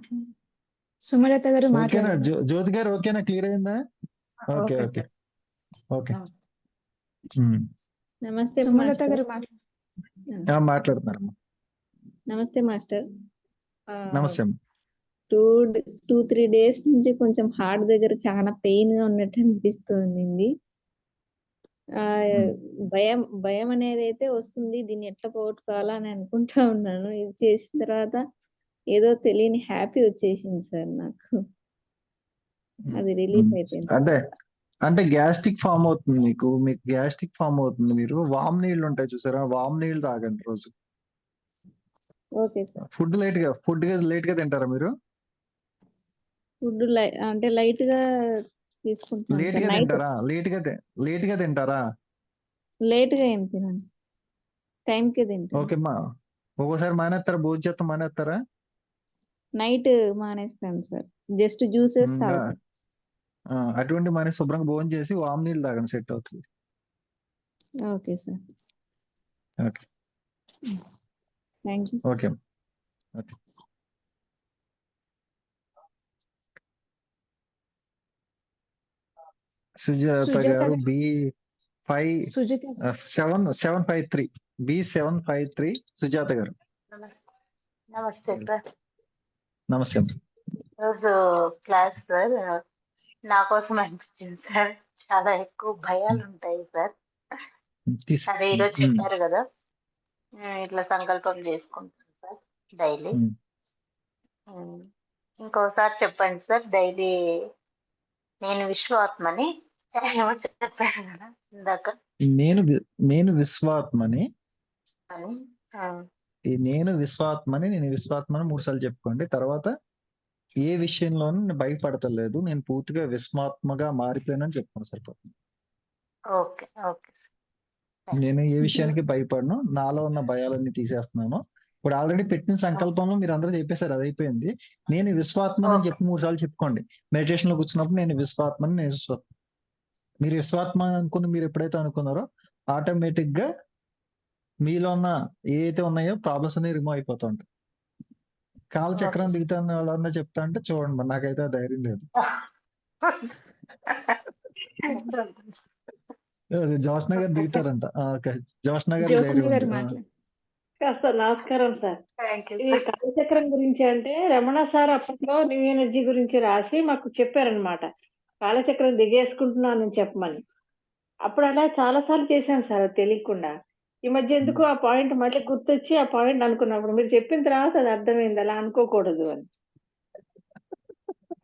సుమలత గారు ఓకేనా? మాట్లాడండి. జ్యోతి గారు ఓకేనా? క్లియర్ అయిందా? Okay okay okay sir. Okay. నమస్తే. నమస్తే సుమలత మాస్టర్. గారు మాట్లాడుతున్నారమ్మా. నమస్తే మాస్టర్. నమస్తే అమ్మా. 2-3 డేస్ నుంచి కొంచెం హార్ట్ దగ్గర చాలా పెయిన్ గా ఉన్నట్టు అనిపిస్తుంది. భయం అనేది అయితే వస్తుంది, దీన్ని ఎట్లా పోగొట్టుకోవాలా అని అనుకుంటా ఉన్నాను. ఇది చేసిన తర్వాత ఏదో తెలియని హ్యాపీ వచ్చేసింది సార్ నాకు, అది రిలీఫ్ అయిపోయింది. అంటే గ్యాస్ట్రిక్ ఫామ్ అవుతుంది మీకు గ్యాస్ట్రిక్ ఫామ్ అవుతుంది. మీరు వామ్ నీళ్ళు ఉంటాయి చూసారా, వామ్ నీళ్ళు తాగండి రోజు. Okay sir. ఫుడ్ లేట్ గా తింటారా మీరు? ఫుడ్ అంటే లైట్ గా తీసుకుంటున్నాను లేట్ సార్. గా నైట్ తింటారా? లేట్ గా తింటారా? లేట్ గా ఏం తినాలి, టైం కి తింటాను. ఓకే అమ్మా. ఒక్కోసారి మానేస్తారా? భోజనం చేస్తాం మానేస్తారా? నైట్ మానేస్తాను సార్, జస్ట్ జ్యూసెస్ తాగుతాను. అటువంటి మన శుభ్రంగా భోజనం చేసి వామ్ నీళ్ళు తాగండి, సెట్ అవుతుంది. Okay sir. Okay thank you. Okay okay. Sujatha Sujatha గారు గారు. B5 సుజిత 753 B753 సుజాత గారు. నమస్తే నమస్తే సార్. నమస్తే అమ్మ. ఈరోజు క్లాస్ సార్ నా కోసం అనిపించింది సార్. చాలా ఎక్కువ భయాలు ఉంటాయి సార్. అదే ఈరోజు చెప్పారు కదా, ఇట్లా సంకల్పం చేసుకుంటాను సార్ డైలీ. ఇంకోసారి చెప్పండి సార్. డైలీ నేను విశ్వాత్మని ఏమో చెప్పారు కదా ఇందాక నేను విశ్వాత్మని అని. నేను విశ్వాత్మని 3 సార్లు చెప్పుకోండి. తర్వాత ఏ విషయంలోనూ నేను భయపడతలేదు, నేను పూర్తిగా విశ్వాత్మగా మారిపోయానని చెప్పుకోండి సరిపోతుంది. Okay okay sir. నేను ఏ విషయానికి భయపడను, నాలో ఉన్న భయాలన్నీ తీసేస్తున్నాను. ఇప్పుడు ఆల్రెడీ పెట్టిన సంకల్పంలో మీరు అందరూ చెప్పేశారు, అది అయిపోయింది. నేను విశ్వాత్మని అని చెప్పి 3 సార్లు చెప్పుకోండి. మెడిటేషన్ లో కూర్చున్నప్పుడు నేను విశ్వాత్మని, మీరు విశ్వాత్మ అనుకుని మీరు ఎప్పుడైతే అనుకున్నారో ఆటోమేటిక్ గా మీలో ఉన్న ఏవైతే ఉన్నాయో ప్రాబ్లమ్స్ అన్ని రిమూవ్ అయిపోతూ ఉంటాయి. కాలచక్రం దిగుతాను వాళ్ళన్నా చెప్తా అంటే చూడండి, మరి నాకైతే ఆ ధైర్యం లేదు. జోష్న గారు దిగుతారంట. జోష్న గారు జ్యోత్స్న ధైర్యం గారు ఉంది. మాట్లాడు. సార్ నమస్కారం సార్. ఇది కాలచక్రం గురించి అంటే రమణ సార్ అప్పట్లో న్యూ ఎనర్జీ గురించి రాసి మాకు చెప్పారనమాట. కాలచక్రం దిగేసుకుంటున్నానని చెప్పమని. అప్పుడు అలా చాలా సార్లు చేశాం సార్, అది తెలియకుండా. ఈ మధ్య ఎందుకు ఆ పాయింట్ మళ్ళీ గుర్తొచ్చి ఆ పాయింట్ అనుకున్నప్పుడు మీరు చెప్పిన తర్వాత అది అర్థమైంది, అలా అనుకోకూడదు అని.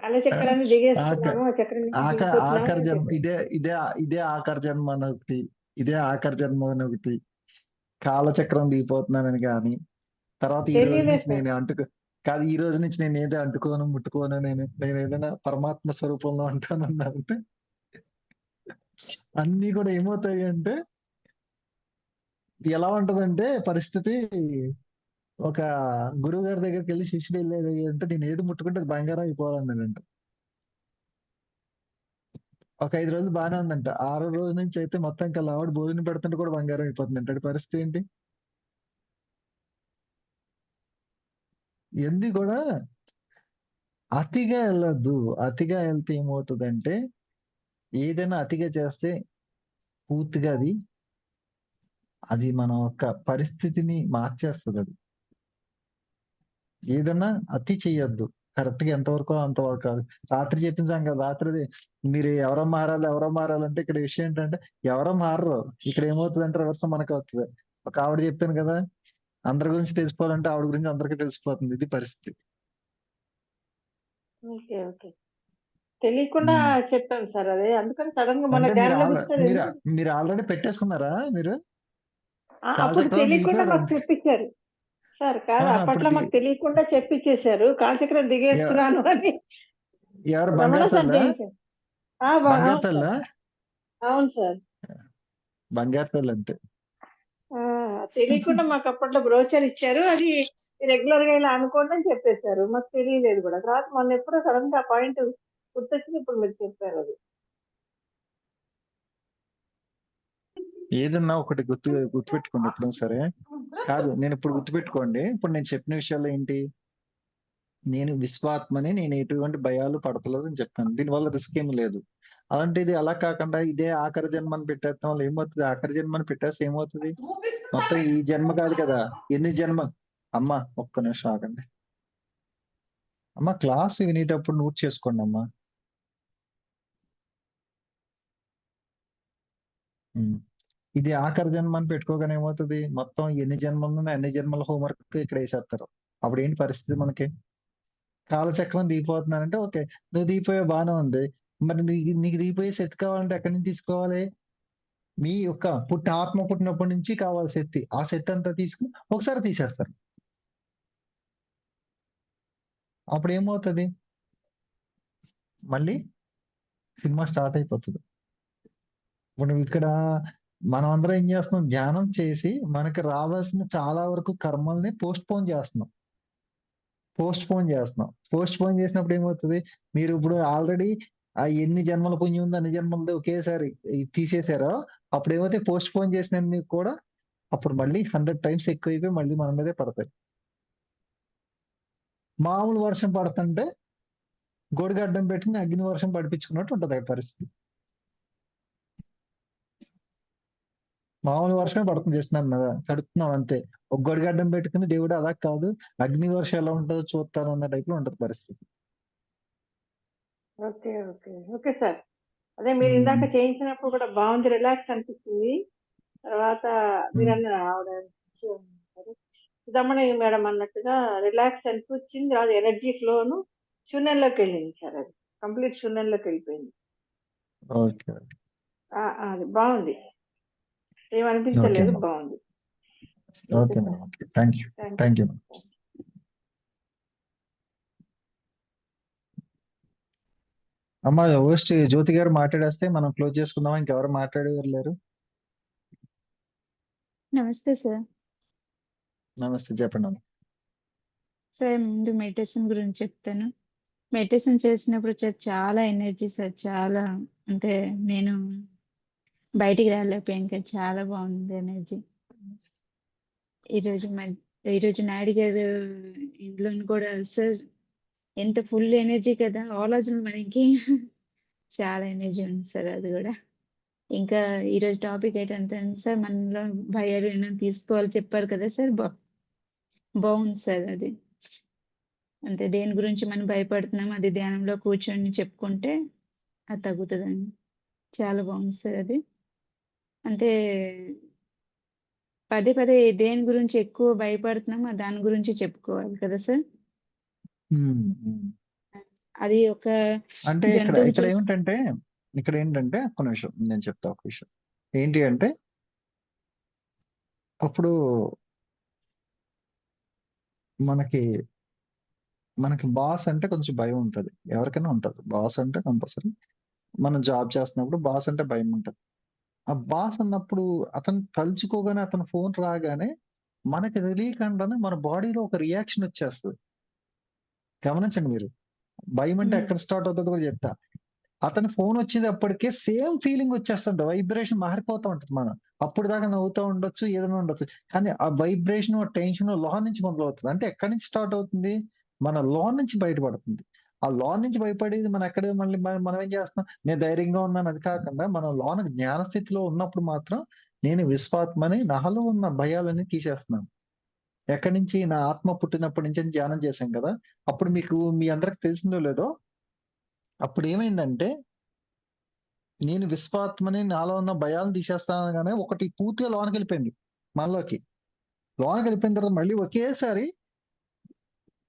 కాలచక్రాన్ని దిగేస్తున్నాము, ఆ చక్రం నుంచి దిగిపోతున్నాము ఆఖరి అని జన్మ చెప్పారు. ఇదే ఆఖరి జన్మ అని ఒకటి, ఇదే ఆఖరి జన్మ అని ఒకటి, కాలచక్రం దిగిపోతున్నానని కానీ, తర్వాత ఈ రోజు తెలియలేదు నుంచి సార్. నేను కాదు, ఈ రోజు నుంచి నేను ఏదో అంటుకోను ముట్టుకోను, నేను ఏదైనా పరమాత్మ స్వరూపంలో ఉంటానన్నారంటే అన్ని కూడా ఏమవుతాయి అంటే, ఎలా ఉంటదంటే పరిస్థితి, ఒక గురువు గారి దగ్గరికి వెళ్ళి శిష్యుడు వెళ్ళేది అంటే నేను ఏది ముట్టుకుంటే అది బంగారం అయిపోవాలన్నాడంట. ఒక 5 రోజులు బాగానే ఉందంట, 6వ రోజు నుంచి అయితే మొత్తం ఇంకా ఆవిడ భోజనం పెడుతుంటే కూడా బంగారం అయిపోతుంది అంటే పరిస్థితి ఏంటి? ఇవన్నీ కూడా అతిగా వెళ్ళొద్దు. అతిగా వెళ్తే ఏమవుతుందంటే, ఏదైనా అతిగా చేస్తే పూర్తిగా అది మన యొక్క పరిస్థితిని మార్చేస్తుంది. అది ఏదైనా అతి చెయ్యొద్దు. కరెక్ట్ గా ఎంతవరకు అంతవరకు. రాత్రి చెప్పిన సంగతి రాత్రిది. మీరు ఎవరో మారాలంటే ఇక్కడ విషయం ఏంటంటే ఎవరో మారరు. ఇక్కడ ఏమవుతుందంటే రివర్స్ మనకు అవుతుంది. ఒక ఆవిడ చెప్పాను కదా, అందరి గురించి తెలుసుకోవాలంటే ఆవిడ గురించి అందరికీ తెలిసిపోతుంది. ఇది పరిస్థితి. Okay okay. తెలియకుండా చెప్పాను సార్ అదే, అందుకని సడన్ గా మన అంటే ధ్యానంలో మీరు ఆల్రెడీ పెట్టేసుకున్నారా మీరు? అప్పుడు తెలియకుండా మాకు చెప్పించారు సార్. కాదు, అప్పట్లో మాకు తెలియకుండా చెప్పించేశారు కాలచక్రం దిగేస్తున్నాను అని. ఎవరు? రమణ సార్ బంగారు చేయించారు. తల్ల? అవును సార్. బంగారు తల్లి అంతే. తెలియకుండా మాకు అప్పట్లో బ్రోచర్ ఇచ్చారు, అది రెగ్యులర్ గా ఇలా అనుకోండి అని చెప్పేశారు. మాకు తెలియలేదు కూడా. తర్వాత మొన్న ఎప్పుడో సడన్ గా ఆ పాయింట్ గుర్తొచ్చింది, ఇప్పుడు మీరు చెప్పారు అది. ఏదన్నా ఒకటి గుర్తుపెట్టుకోండి ఎప్పుడు సరే. కాదు, నేను ఇప్పుడు గుర్తుపెట్టుకోండి, ఇప్పుడు నేను చెప్పిన విషయాలు ఏంటి? నేను విశ్వాత్మని, నేను ఎటువంటి భయాలు పడతలేదు అని చెప్పాను. దీనివల్ల రిస్క్ ఏమి లేదు. అలాంటిది అలా కాకుండా ఇదే ఆఖరి జన్మని పెట్టేస్తాం వల్ల ఏమవుతుంది? ఆఖరి జన్మని పెట్టేస్తే ఏమవుతుంది? మొత్తం ఈ జన్మ కాదు కదా, ఎన్ని జన్మ. అమ్మా ఒక్క నిమిషం ఆగండి అమ్మా, క్లాస్ వినేటప్పుడు నోట్ చేసుకోండి అమ్మా. ఇది ఆఖరి జన్మ అని పెట్టుకోగానే ఏమవుతుంది? మొత్తం ఎన్ని జన్మలు అన్ని జన్మల హోంవర్క్ ఇక్కడ వేసేస్తారు. అప్పుడు ఏంటి పరిస్థితి మనకి? కాలచక్రం దిగిపోతున్నానంటే ఓకే, నువ్వు దిగిపోయే బాగానే ఉంది. మరి నీకు దిగిపోయే శక్తి కావాలంటే ఎక్కడి నుంచి తీసుకోవాలి? మీ యొక్క ఆత్మ పుట్టినప్పటి నుంచి కావాలి శక్తి. ఆ శక్తి అంతా తీసుకుని ఒకసారి తీసేస్తారు. అప్పుడు ఏమవుతుంది? మళ్ళీ సినిమా స్టార్ట్ అయిపోతుంది. ఇప్పుడు ఇక్కడ మనం అందరం ఏం చేస్తున్నాం? ధ్యానం చేసి మనకి రావాల్సిన చాలా వరకు కర్మల్ని పోస్ట్ పోన్ చేస్తున్నాం. పోస్ట్ పోన్ చేసినప్పుడు ఏమవుతుంది? మీరు ఇప్పుడు ఆల్రెడీ ఆ ఎన్ని జన్మల పుణ్యం ఉందో అన్ని జన్మలది ఒకేసారి తీసేశారో, అప్పుడు ఏమైతే పోస్ట్ పోన్ చేసినవి కూడా అప్పుడు మళ్ళీ 100 times ఎక్కువైపోయి మళ్ళీ మన మీదే పడతాయి. మామూలు వర్షం పడుతుంటే గొడుగు అడ్డం పెట్టిన అగ్ని వర్షం పడిపించుకున్నట్టు ఉంటుంది పరిస్థితి. మామూలు వర్షమే పడుతుంది, జస్ట్ నన్ను తడుతున్నాం అంతే. ఒక గొడుగడ్డం పెట్టుకుని దేవుడు అలా కాదు, అగ్ని వర్షం ఎలా ఉంటుందో చూస్తాను అన్న టైప్ లో ఉంటది పరిస్థితి. Okay okay okay sir. అదే మీరు ఇందాక చేయించినప్పుడు కూడా బాగుంది, రిలాక్స్ అనిపించింది. తర్వాత మీరు అన్న ఆవిడ సుధమణి మేడం అన్నట్టుగా రిలాక్స్ అనిపించింది. తర్వాత ఎనర్జీ ఫ్లోను శూన్యంలోకి వెళ్ళింది సార్. అది కంప్లీట్ శూన్యంలోకి వెళ్ళిపోయింది. ఓకే అది బాగుంది, ఓకే ఏమనిపించలేదు, మేడం. బాగుంది. Okay madam. Okay, thank you. Thank you madam. అమ్మ హోస్ట్ జ్యోతి గారు మాట్లాడేస్తే మనం క్లోజ్ చేసుకుందామా? ఇంకెవరు మాట్లాడేవారు లేరు? నమస్తే సార్. నమస్తే, చెప్పండి అమ్మ. సార్ ముందు మెడిటేషన్ గురించి చెప్తాను. మెడిటేషన్ చేసినప్పుడు చాలా ఎనర్జీ సార్. చాలా అంటే నేను బయటికి రాలేకపోయాను కదా, చాలా బాగుంది ఎనర్జీ. ఈరోజు నాయుడు గారు ఇంట్లో కూడా సార్ ఎంత ఫుల్ ఎనర్జీ కదా, ఆలోచన మనకి చాలా ఎనర్జీ ఉంది సార్. అది కూడా ఇంకా ఈరోజు టాపిక్ ఏంటంటే సార్, మనలో భయాలు ఏమైనా తీసుకోవాలి చెప్పారు కదా సార్. బాగుంది సార్. అది అంటే దేని గురించి మనం భయపడుతున్నాం అది ధ్యానంలో కూర్చొని చెప్పుకుంటే అది తగ్గుతుందండి. చాలా బాగుంది సార్. అది అంటే పదే పదే దేని గురించి ఎక్కువ భయపడుతున్నామో దాని గురించి చెప్పుకోవాలి కదా సార్. అది ఒక అంటే ఇక్కడ జంతువు ఇక్కడ ఏమిటంటే ఇక్కడ ఏంటంటే ఒక నిమిషం నేను చెప్తా. ఒక విషయం ఏంటి అంటే, అప్పుడు మనకి బాస్ అంటే కొంచెం భయం ఉంటది, ఎవరికైనా ఉంటది. బాస్ అంటే కంపల్సరీ మనం జాబ్ చేస్తున్నప్పుడు బాస్ అంటే భయం ఉంటది. ఆ బాస్ అన్నప్పుడు అతను తలుచుకోగానే, అతను ఫోన్ రాగానే మనకి తెలియకుండానే మన బాడీలో ఒక రియాక్షన్ వచ్చేస్తుంది. గమనించండి మీరు. భయం అంటే ఎక్కడ స్టార్ట్ అవుతుందో కూడా చెప్తా. అతని ఫోన్ వచ్చేటప్పటికే సేమ్ ఫీలింగ్ వచ్చేస్తుంట, వైబ్రేషన్ మారిపోతూ ఉంటుంది. మనం అప్పుడు దాకా నవ్వుతూ ఉండొచ్చు, ఏదైనా ఉండొచ్చు, కానీ ఆ వైబ్రేషన్ టెన్షన్ లోన్ నుంచి మొదలవుతుంది. అంటే ఎక్కడి నుంచి స్టార్ట్ అవుతుంది? మన లోన్ నుంచి బయటపడుతుంది. ఆ లోన్ నుంచి భయపడేది మనం ఎక్కడ మళ్ళీ మనం ఏం చేస్తున్నాం? నేను ధైర్యంగా ఉన్నాను అది కాకుండా, మనం లోన జ్ఞాన స్థితిలో ఉన్నప్పుడు మాత్రం నేను విశ్వాత్మని, నాలో ఉన్న భయాలన్నీ తీసేస్తున్నాను. ఎక్కడి నుంచి? నా ఆత్మ పుట్టినప్పటి నుంచి ధ్యానం చేశాం కదా. అప్పుడు మీకు మీ అందరికి తెలిసిందో లేదో, అప్పుడు ఏమైందంటే, నేను విశ్వాత్మని, నాలో ఉన్న భయాలను తీసేస్తానగానే ఒకటి పూర్తిగా లోనకి వెళ్ళిపోయింది మనలోకి. లోనకి వెళ్ళిపోయిన తర్వాత మళ్ళీ ఒకేసారి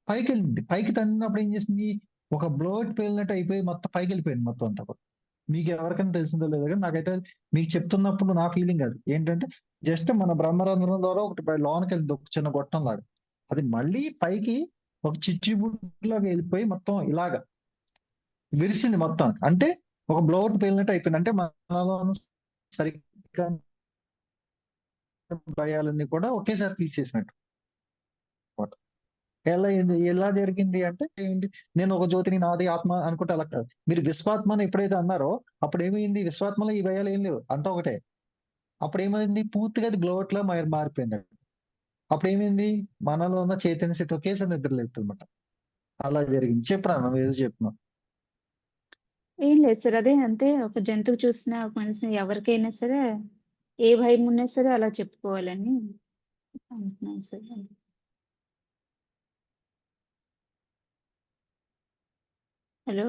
పైకి వెళ్ళింది. పైకి తన్నినప్పుడు ఏం చేసింది? ఒక బ్లోట్ పేలినట్టు అయిపోయి మొత్తం పైకి వెళ్ళిపోయింది మొత్తం అంతా కూడా. మీకు ఎవరికైనా తెలిసిందో లేదో కానీ నాకైతే మీకు చెప్తున్నప్పుడు నా ఫీలింగ్ అది ఏంటంటే, జస్ట్ మన బ్రహ్మరంధ్రం ద్వారా ఒకటి లోనకి వెళ్ళింది, ఒక చిన్న గొట్టం లాగా. అది మళ్ళీ పైకి ఒక చిచ్చుబుడ్లాగా వెళ్ళిపోయి మొత్తం ఇలాగా విరిసింది మొత్తం. అంటే ఒక బ్లౌట్ పేలినట్టు అయిపోయింది. అంటే మనలో సరిగ్గా భయాలన్నీ కూడా ఒకేసారి తీసేసినట్టు. ఎలా జరిగింది అంటే ఏంటి? నేను ఒక జ్యోతిని, నాది ఆత్మ అనుకుంటే అలా కాదు. మీరు విశ్వాత్మని ఎప్పుడైతే అన్నారో అప్పుడు ఏమైంది? విశ్వాత్మలో ఈ భయాలు ఏం లేవు, అంతా ఒకటే. అప్పుడు ఏమైంది? పూర్తిగా అది గ్లోట్ లా మారిపోయింది. అప్పుడు ఏమైంది? మనలో ఉన్న చైతన్య స్థితి ఒకేసారి నిద్రలేస్తుంది అనమాట. అలా జరిగింది. చెప్పరా, నువ్వు ఏదో చెప్తున్నావు. ఏం లేదు సార్. అదే అంటే ఒక జంతువు చూసినా, ఒక మనిషిని, ఎవరికైనా సరే ఏ భయం ఉన్నా సరే అలా చెప్పుకోవాలని అంటున్నాను సార్. Hello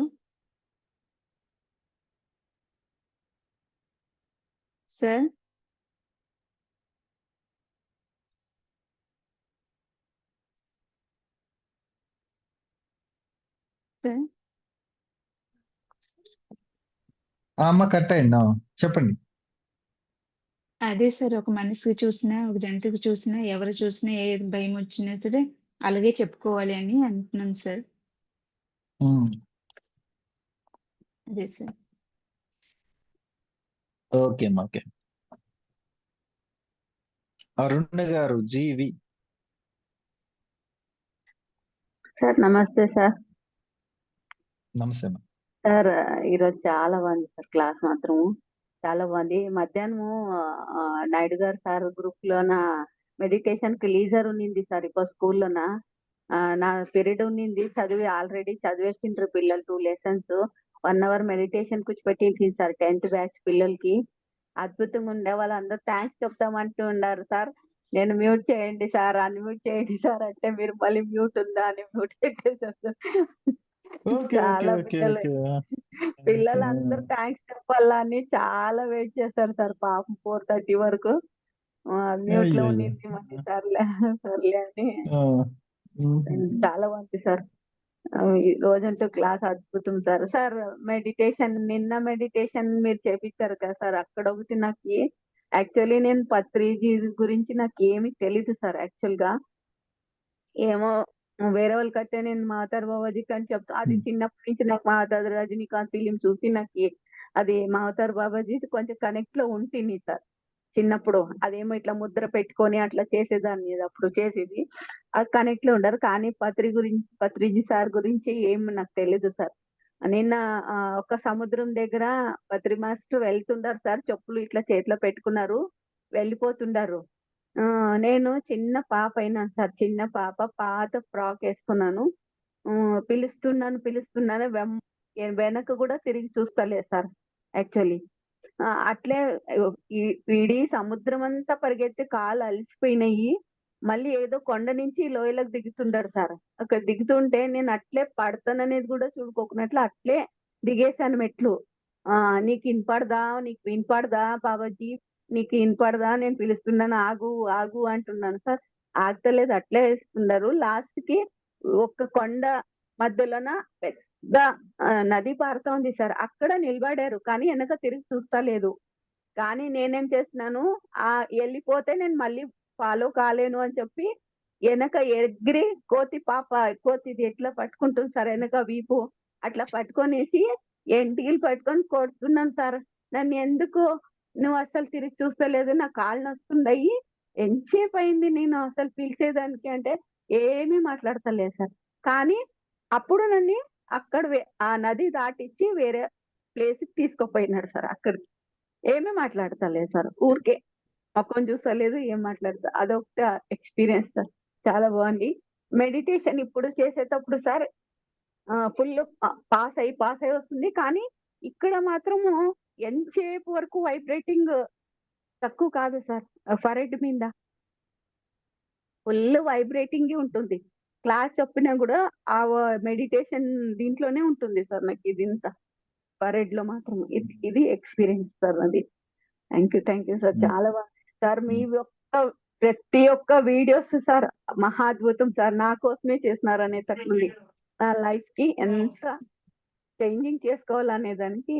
sir. సార్ ఆ అమ్మ కట్ అయిందా? చెప్పండి. అదే సార్, ఒక మనిషికి చూసినా, ఒక జంతువుకి చూసినా, ఎవరు చూసినా ఏ భయం వచ్చినా సరే అలాగే చెప్పుకోవాలి అని అంటున్నాను సార్. అదే సార్. ఓకే అమ్మా, ఓకే. అరుణ్ గారు, జీవి. సార్ నమస్తే సార్. నమస్తే అమ్మా. సార్ ఈరోజు చాలా బాగుంది సార్, క్లాస్ మాత్రం చాలా బాగుంది. మధ్యాహ్నము నాయుడు గారు సార్ గ్రూప్ లోన మెడిటేషన్ కి లీజర్ ఉన్నింది సార్. ఇప్పుడు స్కూల్లోన నా పీరియడ్ ఉన్నింది, ఆల్రెడీ చదివేసిండ్రు పిల్లలు 2 lessons. 1 hour మెడిటేషన్ కూర్చోపెట్టింది సార్ 10th బ్యాచ్ పిల్లలకి. అద్భుతంగా ఉండే వాళ్ళందరూ థ్యాంక్స్ చెప్తామంటూ ఉన్నారు సార్. నేను మ్యూట్ చేయండి సార్, అన్‌మ్యూట్ చేయండి సార్ అంటే మీరు మళ్ళీ మ్యూట్ ఉందా అని మ్యూట్ పెట్టేసారు సార్. ఓకే. ఓకే. చాలా ఓకే. ఓకే. ఓకే. పిల్లలందరూ థ్యాంక్స్ చెప్పాలా అని చాలా వెయిట్ చేశారు సార్ పాపం 4:30 వరకు. మ్యూట్‌లో అయ్యయ్యో! ఉండింది మళ్ళీ సర్లే సర్లే అని ఆ! హుహు. చాలా బాగుంది సార్. ఈ రోజంటూ క్లాస్ అద్భుతం సార్. సార్ నిన్న మెడిటేషన్ మీరు చేపిచ్చారు కదా సార్! అక్కడొకటి నాకి యాక్చువల్లీ నేను పత్రిజీ గురించి నాకేమి తెలీదు సార్ యాక్చువల్‌గా. ఏమో వేరే వాళ్ళకైతే నేను 'మహావతార్ బాబాజీకి' అని చెప్తా. అది హ్మ్. చిన్నప్పటి నుంచి నాకు 'మహావతార్ రజనీకాంత్' ఫిల్మ్ చూసి నాకి అది 'మహావతార్ బాబాజీ' కొంచెం కనెక్ట్‌లో ఉంటిని సార్. చిన్నప్పుడు అదేమో ఇట్లా ముద్ర పెట్టుకొని అట్లా చేసేదాన్ని అప్పుడు చేసేది. అది కనెక్ట్‌లో ఉండరు. కానీ పత్రిజీ సార్ గురించి ఏమి నాకు తెలీదు సార్. నిన్న ఒక సముద్రం దగ్గర పత్రి మాస్టర్ వెళ్తుండారు సార్. చెప్పులు ఇట్లా చేతిలో పెట్టుకున్నారు. వెళ్ళిపోతుండారు. నేను చిన్న పాప అయినాను సార్. చిన్న పాప పాత ఫ్రాక్ ఏసుకున్నాను. పిలుస్తున్నాను వెనక గూడా తిరిగి చూస్తలేదు సార్ యాక్చువల్లీ. అట్లే ఈ ఇడీ సముద్రమంతా పరిగెత్తి కాళ్ళు అలిసిపోయినయి. మళ్ళీ ఏదో కొండ నుంచి లోయలోకి దిగుతుండారు సార్. అక్కడ దిగుతుంటే నేను అట్లే పడతాననేది గూడా చూడుకోకున్నట్లు అట్లే దిగేసాను మెట్లు. "నీకు వినపడదా బాబాజీ? నీకు ఇనపడదా? నేను పిలుస్తున్నాను ఆగు, ఆగు" అంటున్నాను సార్. ఆగతలేదు అట్లే ఏస్తున్నారు. లాస్ట్‌కి ఒక కొండ మధ్యలోన పెద్ద నది పారుతా ఉంది సార్. అక్కడ నిలబడారు. కానీ ఎనక తిరిగి చూస్తలేదు. కానీ నేనేం చేస్తున్నాను, ఎళ్ళిపోతే నేను మళ్ళీ ఫాలో కాలేను అని చెప్పి ఎనక ఎగిరి కోతిది ఎట్లా పట్టుకుంటుంది సార్ ఎనక వీపు, అట్లా పట్టుకొనేసి ఎంటికలు పట్టుకొని కొడుతున్నాను సార్. నన్నెందుకు నువ్వసలు తిరిగి చూస్తలేదు, నా కాళ్ళు నొస్తున్నాయి. ఎంతసేపయింది నేను అసలు పిలిచేదానికి అంటే, ఏమీ మాట్లాడతలేదు సార్. కానీ అప్పుడు నన్ను ఆ నది దాటిచ్చి వేరే ప్లేస్‌కి తీసుకుపోయినాడు సార్ అక్కడికి. ఏమీ మాట్లాడతలేదు సార్. ఊరికే మొఖం చూస్తలేదు, ఏం అదొకటి ఎక్స్‌పీరియన్స్ సార్. చాలా బాగుంది. మెడిటేషన్ ఇప్పుడు చేసేటప్పుడు సార్ ఫుల్లు పాస్ అయ్యి వస్తుంది. కానీ ఇక్కడ మాత్రము ఎంతసేపు వరకు వైబ్రేటింగ్ తక్కువ కాదు సార్. ఫరెడ్ మీద ఫుల్ వైబ్రేటింగే ఉంటుంది. క్లాస్ చెప్పినా గూడా ఆ మెడిటేషన్ దీంట్లోనే ఉంటుంది సార్ నాకిదింతా. ఫరెడ్‌లో మాత్రం. ఇది ఎక్స్‌పీరియన్స్ సార్ అది. Thank you sir. హ్మ్. చాలా సార్ మీ హ్మ్. ప్రతి ఒక్క వీడియోస్ సార్ మహా అద్భుతం సార్. నా కోసమే చేసినారనేటట్లుంది. నా లైఫ్‌కి ఎంత చేంజింగ్ చేసుకోవాలనే దానికి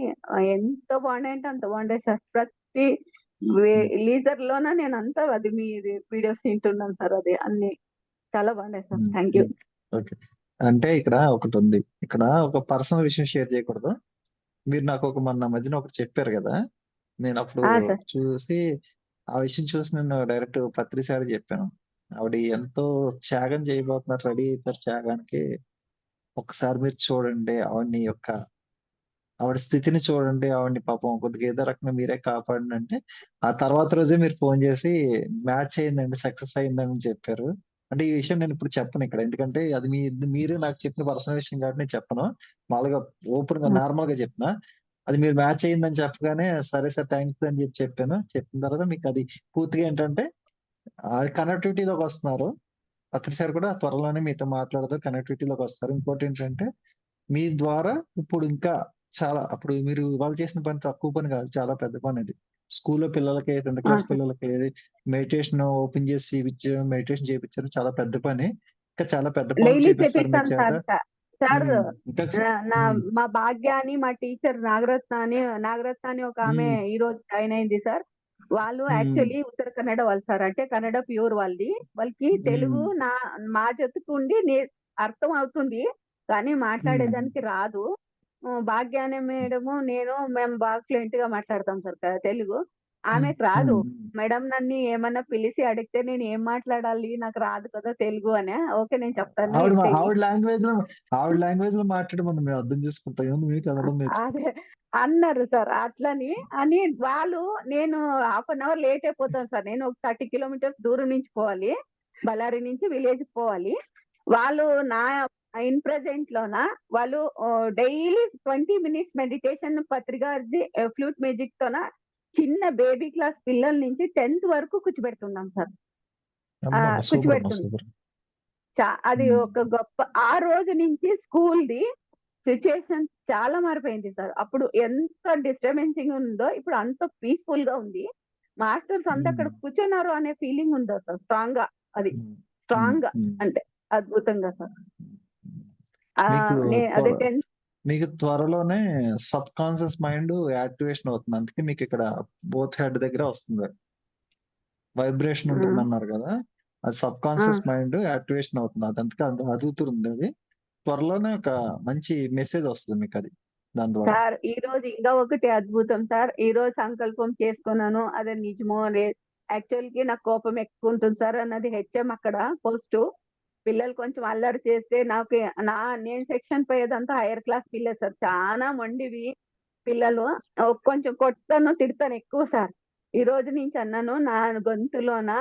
ఎంత బాగున్నాయంటే అంత బాగున్నాయి సార్. ప్రతి లీజర్‌లోన నేనంతా అది మీ వీడియోస్ వింటున్నాను సార్ అది అన్నీ. చాలా బాగున్నాయి సార్. హ్మ్. Thank you. హ్మ్. ఓకే. అంటే ఇక్కడ ఒకటుంది. ఇక్కడ ఒక పర్సనల్ విషయం షేర్ చేయకూడదు. మీరు నాకు మొన్న మధ్యన ఒకటి చెప్పారు గదా! నేనప్పుడు సార్. చూసి ఆ విషయం చూసి నేను డైరెక్ట్ పత్రి సార్‌కి చెప్పాను. ఆవిడ ఎంతో త్యాగం చేయబోతున్నారు. రెడీ అయితారు త్యాగానికి. ఒక్కసారి మీరు చూడండి ఆవిడ స్థితిని చూడండి. ఆవిడని పాపం కొద్దిగా ఏదో రకంగా మీరే కాపాడండి అంటే, ఆ తర్వాత రోజే మీరు ఫోను చేసి మ్యాచ్ అయిందండి. సక్సెస్ అయిందని చెప్పారు. అంటే ఈ విషయం నేనిప్పుడు చెప్పనిక్కడ. ఎందుకంటే అది మీరు నాకు చెప్పిన పర్సనల్ విషయం కాబట్టి నేను చెప్పను. మామూలుగా ఓపెన్‌గా నార్మల్‌గా చెప్తున్నా. అది మీరు మ్యాచ్ అయిందని చెప్పగానే సరే సార్ థాంక్స్ అని చెప్పాను. చెప్పిన తర్వాత మీకది పూర్తిగా ఏంటంటే కనెక్టివిటీలోకొస్తున్నారు. పత్రి సార్ కూడా త్వరలోనే మీతో మాట్లాడతారు. కనెక్టివిటీలోకొస్తారు. ఇంకోటేంటంటే మీ ద్వారా ఇప్పుడు ఇంకా చాలా అప్పుడు మీరు ఇవాళ చేసిన పని తక్కువ పని కాదు. చాలా పెద్ద పనది. స్కూల్‌లో పిల్లలకి 10థ్ క్లాస్ సార్. పిల్లలకి మెడిటేషన్ ఓపెన్ చేసి మెడిటేషన్ చేపిచ్చడం చాలా పెద్ద పని. ఇంకా చాలా పెద్ద పనులు డైలీ చేపిస్తారు మీ చేపిస్తాను చేత. సార్. సార్ ఇంకా హ్మ్. మా భాగ్య అని మా టీచర్ నాగరత్న అని ఒక ఆమె హ్మ్. ఈరోజు జాయిన్ అయింది సార్. వాళ్ళు హ్మ్. యాక్చువల్లీ ఉత్తర కన్నడ వాళ్ళు సార్. అంటే కన్నడ ప్యూర్ వాళ్ళది. వాళ్ళకి తెలుగు హ్మ్. మా జతుకుండి అర్థం అవుతుంది. కానీ హ్మ్. మాట్లాడేదానికి రాదు. భాగ్య అనే మేము బాగా ఫ్లూయెంట్‌గా మాట్లాడతాం సార్ తెలుగు. హ్మ్. ఆమెకు రాదు. హ్మ్. మేడం నన్ను ఏమన్నా పిలిచి అడిగితే నేను ఏం మాట్లాడాలి? నాకు రాదు కదా తెలుగు అనా. ఓకే నేను చెప్తాను ఆవిడ ఇది చెయ్యి. ఆవిడ లాంగ్వేజ్‌లో మాట్లాడమను మేము అర్థం చేసుకుంటాం. ఏముంది మీరు చదవడం నేర్చుకుంటాం. అదే అన్నారు సార్. అని వాళ్ళు నేను హాఫ్ అన్ అవర్ లేట్ అయిపోతాను సార్. నేను ఒక 30 కిలోమీటర్స్ దూరం నుంచి పోవాలి. బళ్ళారి నుంచి విలేజ్‌కి పోవాలి. వాళ్ళు ఇన్ ప్రెజెంట్‌లోన వాళ్ళు డైలీ 20 మినిట్స్ మెడిటేషన్ పత్రిక ఫ్లూట్ మ్యూజిక్‌తోన చిన్న బేబీ క్లాస్ పిల్లల నుంచి 10th వరకు కూర్చోబెడుతున్నాం సార్. అమ్మా సూపర్ అమ్మా కూర్చోబెడుతున్నాం. సూపర్. అది ఒక గొప్ప ఆ రోజు నుంచి స్కూల్‌ది సిట్యుయేషన్ చాలా మారిపోయింది సార్. అప్పుడు ఎంత డిస్టర్బెన్సింగ్ ఉందో ఇప్పుడు అంత పీస్‌ఫుల్ గా ఉంది. మాస్టర్స్ అంతా అక్కడ కూర్చున్నారు అనే ఫీలింగ్ ఉందో సార్ స్ట్రాంగ్ గా. అది స్ట్రాంగ్ గా అంటే అద్భుతంగా సార్. మీకు అదే 10th మీకు త్వరలోనే సబ్ కాన్షియస్ మైండ్ యాక్టివేషన్ అవుతుంది. అందుకే మీకు ఇక్కడ బోత్ హెడ్ దగ్గర వస్తుంది. వైబ్రేషన్ ఉంటుంది అన్నారు కదా, అది సబ్ కాన్షియస్ మైండ్ యాక్టివేషన్ అవుతుంది. అదంతగా అదుగుతుంది. అది త్వరలోనే ఒక మంచి మెసేజ్ వస్తుంది మీకు అది దాని ద్వారా. సార్ ఈ రోజు ఇంకా ఒకటి అద్భుతం సార్. ఈ రోజు సంకల్పం చేసుకున్నాను, అదే నిజమో లేదు. యాక్చువల్ కి నాకు కోపం ఎక్కువ ఉంటుంది సార్ అన్నది హెచ్ఎం అక్కడ పోస్ట్. పిల్లలు కొంచెం అల్లరి చేస్తే నాకు నేను సెక్షన్ పోయేదంతా హైయర్ క్లాస్ పిల్లలు సార్, చాలా మొండివి పిల్లలు. కొంచెం కొడతాను తిడతాను ఎక్కువ సార్. ఈ రోజు నుంచి అన్నాను, నా గొంతులోన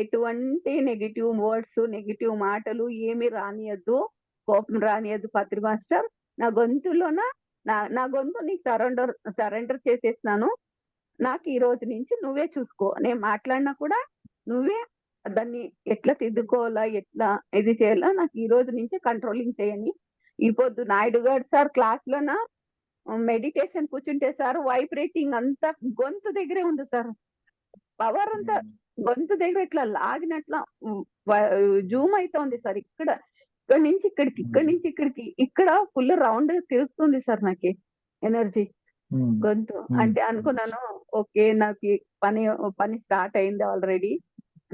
ఎటువంటి నెగిటివ్ వర్డ్స్ నెగిటివ్ మాటలు ఏమి రానియద్దు, కోపం రానియద్దు పత్రి మాస్టర్. నా గొంతులోన నా గొంతు నీకు సరెండర్ చేసేసినాను. నాకు ఈ రోజు నుంచి నువ్వే చూసుకో. నేను మాట్లాడినా కూడా నువ్వే దాన్ని ఎట్లా తిద్దుకోవాలా, ఎట్లా ఇది చేయాలా నాకు ఈ రోజు నుంచి కంట్రోలింగ్ చేయని. ఈ పొద్దు నాయుడు గారు సార్ క్లాస్ లోన మెడిటేషన్ కూర్చుంటే సార్ వైబ్రేటింగ్ అంతా గొంతు దగ్గరే ఉంది సార్. పవర్ అంతా గొంతు దగ్గర ఇట్లా లాగినట్ల జూమ్ అవుతోంది సార్. ఇక్కడ నుంచి ఇక్కడికి, ఇక్కడి నుంచి ఇక్కడికి, ఇక్కడ ఫుల్ రౌండ్ తిరుగుతుంది సార్ నాకు ఎనర్జీ గొంతు. అంటే అనుకున్నాను ఓకే నాకు పని స్టార్ట్ అయింది ఆల్రెడీ,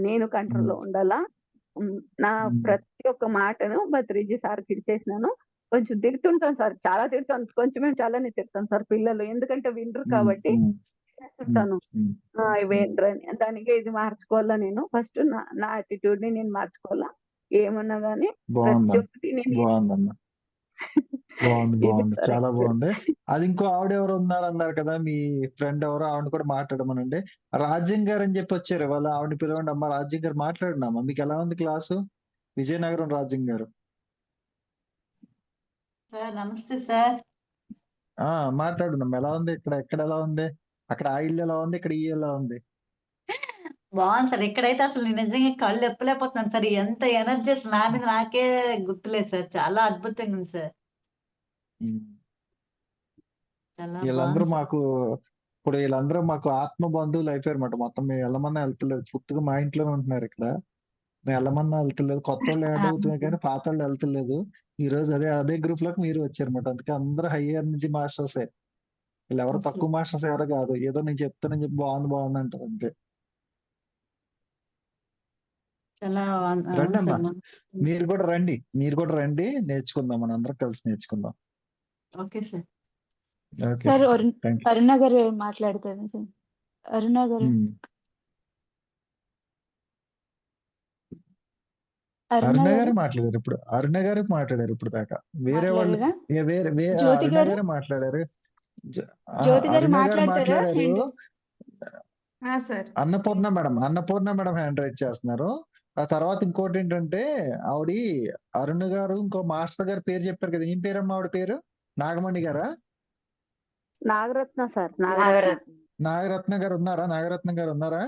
నేను కంట్రోల్లో ఉండాలా. నా ప్రతి ఒక్క మాటను బత్రిజీ సార్ తిరిచేసినాను. కొంచెం తిడుతుంటాను సార్, చాలా తిడతాను, కొంచెమే చాలానే తిడతాను సార్. పిల్లలు ఎందుకంటే వినరు కాబట్టి చెప్తాను వినరని. దానికి ఇది మార్చుకోవాలా, నేను ఫస్ట్ నా యాటిట్యూడ్ ని నేను మార్చుకోవాలా. ఏమన్నా గానీ ప్రతి ఒక్కటి నేను బాగుంది చాలా బాగుంది. అది ఇంకో ఆవిడ ఎవరు ఉన్నారు అన్నారు కదా, మీ ఫ్రెండ్ ఎవరో, ఆవిడ కూడా మాట్లాడమనండి. రాజ్యం గారు అని చెప్పి వచ్చారు, వాళ్ళు ఆవిడ పిలవండి. అమ్మా రాజ్యం గారు మాట్లాడినామా, మీకు ఎలా ఉంది క్లాసు? విజయనగరం రాజ్యం గారు. సార్ నమస్తే సార్. మాట్లాడున్నాం. ఎలా ఉంది ఎక్కడ ఎలా ఉంది, అక్కడ ఆ ఇల్లు ఎలా ఉంది, ఇక్కడ ఈ ఎలా ఉంది? బాగుంది సార్. ఇక్కడైతే అసలు నేను నిజంగా కళ్ళు ఎప్పలేకపోతున్నాను సార్. ఎంత ఎనర్జీ అసలు నా మీద నాకే గుర్తులేదు సార్. చాలా అద్భుతంగా ఉంది సార్. చాలా వీళ్ళందరూ బాగుంది సార్. వీళ్ళందరూ మాకు ఆత్మ బంధువులు అయిపోయారు అన్నమాట. మొత్తం మేము వెళ్ళమన్నా వెళ్తలేదు, పూర్తిగా మా ఇంట్లోనే ఉంటున్నారు ఇక్కడ. మేము వెళ్ళమన్నా వెళ్తలేదు. కొత్త వాళ్ళు యాడ్ అవుతున్నాయి కానీ పాత వాళ్ళు వెళ్తలేదు. ఈ రోజు అదే గ్రూప్ లోకి మీరు వచ్చారన్నమాట. అందుకే అందరూ హైయర్ నుంచి మాస్టర్సే. వీళ్ళు ఎవరు తక్కువ మాస్టర్స్ ఎవరు కాదు. ఏదో నేను చెప్తానని చెప్పి బాగుంది అంటారు అంతే. చాలా రండి అమ్మా, మీరు కూడా రండి, నేర్చుకుందాం, మనం అందరం కలిసి నేర్చుకుందాం. Okay sir. సార్ అరుణ గారు మాట్లాడతారు సార్. అరుణ గారు అరుణ గారు మాట్లాడారు ఇప్పుడు దాకా. వేరే వాళ్ళు జ్యోతి అరుణ గారు మాట్లాడారు. జ్యోతి గారు అరుణ గారు మాట్లాడారు. అన్నపూర్ణ మేడం హ్యాండ్ రైజ్ చేస్తున్నారు. ఆ తర్వాత ఇంకోటి ఏంటంటే, ఆవిడ అరుణ్ గారు ఇంకో మాస్టర్ గారు పేరు చెప్పారు కదా, ఏం పేరమ్మా ఆవిడ పేరు? నాగమణి గారా? నాగరత్న సార్. నాగరత్న గారు ఉన్నారా?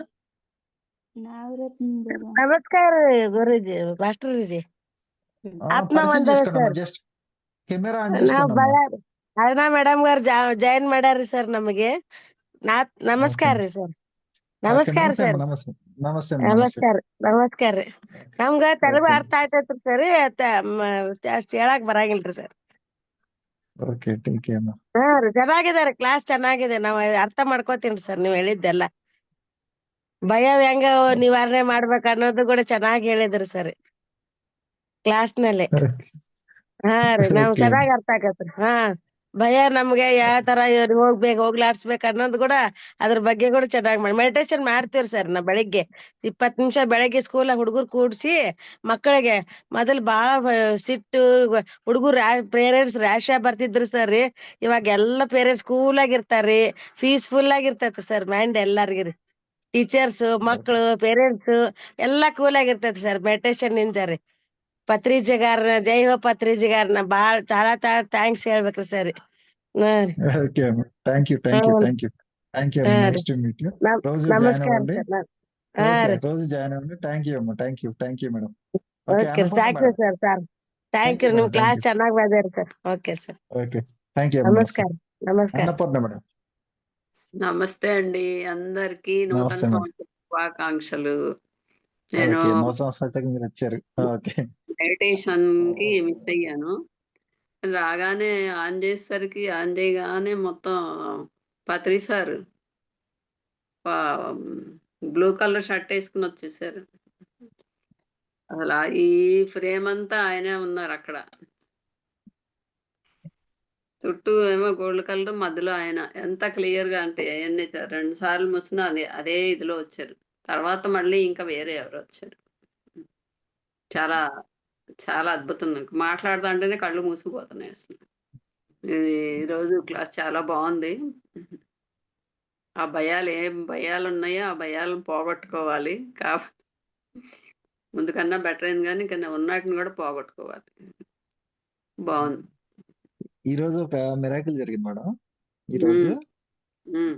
నమస్కారం గురూజీ, master ji. Just camera on చేసుకోండి. ಅರುಣಾ ಮೇಡಮ್ గారు ಜಾಯಿನ್ ಮಾಡ್ಯಾರಿ ಸರ್ ನಮಗೆ. ನಮಸ್ಕಾರ ರೀ ಸರ್. ನಮಸ್ಕಾರ ಸರ್. ನಮಸ್ಕಾರ ರೀ. ನಮ್ಗ ತೆಲುಗು ಅರ್ಥ ಆಯ್ತೈತ್ರಿ ಸರ್, ಅಷ್ಟ್ ಹೇಳಕ್ ಬರಂಗಿಲ್ರಿ ಸರ್. ಚೆನ್ನಾಗಿದೆ ಕ್ಲಾಸ್, ಚೆನ್ನಾಗಿದೆ. ನಾವ್ ಅರ್ಥ ಮಾಡ್ಕೋತೀನಿ ಸರ್ ನೀವ್ ಹೇಳಿದ್ದೆಲ್ಲ. ಭಯ ಹೆಂಗ ನಿವಾರಣೆ ಮಾಡ್ಬೇಕು ಅನ್ನೋದು ಕೂಡ ಚೆನ್ನಾಗಿ ಹೇಳಿದ್ರಿ ಸರ್ ಕ್ಲಾಸ್ ನಲ್ಲಿ. ನಾವ್ ಚೆನ್ನಾಗಿ ಅರ್ಥ ಆಗತ್ರಿ. ಭಯ ನಮ್ಗೆ ಯಾವ ತರ ಹೋಗ್ಲಾಡ್ಸ್ಬೇಕು ಅನ್ನೋದು ಕೂಡ ಅದ್ರ ಬಗ್ಗೆ ಕೂಡ ಚೆನ್ನಾಗಿ ಮೆಡಿಟೇಷನ್ ಮಾಡ್ತೀವ್ರಿ ಸರ್. ನಾ ಬೆಳಿಗ್ಗೆ 20 ನಿಮಿಷ ಬೆಳಗ್ಗೆ ಸ್ಕೂಲ್ ಹುಡುಗರು ಕೂಡ್ಸಿ ಮಕ್ಕಳಿಗೆ ಮೊದಲು ಬಾಳ ಸಿಟ್ಟು ಹುಡುಗರು ಪೇರೆಂಟ್ಸ್ ರ್ಯಾಶ ಬರ್ತಿದ್ರಿ ಸರ್. ಇವಾಗ ಎಲ್ಲಾ ಪೇರೆಂಟ್ಸ್ ಕೂಲ್ ಆಗಿರ್ತಾರ್ರಿ, ಪೀಸ್ಫುಲ್ ಆಗಿರ್ತೈತಿ ಸರ್ ಮೈಂಡ್ ಎಲ್ಲಾರ್ಗಿರಿ. ಟೀಚರ್ಸ್, ಮಕ್ಕಳು, ಪೇರೆಂಟ್ಸ್ ಎಲ್ಲಾ ಕೂಲ್ ಆಗಿರ್ತೈತಿ ಸರ್ ಮೆಡಿಟೇಷನ್ ನಿಂದ ರೀ. ಪತ್ರಿಜಿಗಾರನ ಜೈವ ಪತ್ರಿಜಿಗಾರನ చాలా థ్యాంక్స్ ಹೇಳ್ಬೇಕ್ರಿ sir. Thank you. Thank you ఆ, అమ్మ. రే. Nice to meet you. నమ- రోజు జాయిన్ నమస్కారం అవ్వండి. సార్ ఆ, ఓకే, రే. రోజు జాయిన్ అవ్వండి. థ్యాంక్ యూ అమ్మ. Thank you madam. Okay, okay Annapurna thank you madam. Sir thank thank you you ನಿಮ್ మేడం. Thank class you. ಚೆನ್ನಾಗಿ ಮಾಡಿದ್ರಿ sir okay sir okay, thank you అమ్మ. నమస్తే. నమస్కారం నమస్కారం అన్నపూర్ణ మేడం. నమస్తే అండి. అందరికీ నూతన నమస్తే మేడం. సంవత్సర శుభాకాంక్షలు. నేను ఓకే, నూతన సంవత్సరానికి మీరు వచ్చారు. ఓకే. మెడిటేషన్ కి మిస్ అయ్యాను. రాగానే ఆన్ చేసేసరికి ఆన్ చేయగానే మొత్తం పత్రి సార్ బ్లూ కలర్ షర్ట్ వేసుకుని వచ్చేసారు. అసలు ఈ ఫ్రేమ్ అంతా ఆయనే ఉన్నారు అక్కడ. చుట్టూ ఏమో గోల్డ్ కలర్, మధ్యలో ఆయన. ఎంత క్లియర్ గా అంటే అవన్నీ 2 సార్లు మూసినా అదే ఇదిలో వచ్చారు. తర్వాత మళ్ళీ ఇంకా వేరే ఎవరు వచ్చారు. చాలా చాలా అద్భుతం. నాకు మాట్లాడుతా అంటేనే కళ్ళు మూసిపోతున్నాయి అసలు. ఈ రోజు క్లాస్ చాలా బాగుంది. ఆ భయాలు ఏం భయాలు ఉన్నాయో ఆ భయాలను పోగొట్టుకోవాలి. ముందు కన్నా బెటర్ అయింది కానీ ఇంకా ఉన్నటిని కూడా పోగొట్టుకోవాలి. బాగుంది. ఈ రోజు ఒక మిరాకిల్ జరిగింది మేడం. ఈ రోజు ఉమ్,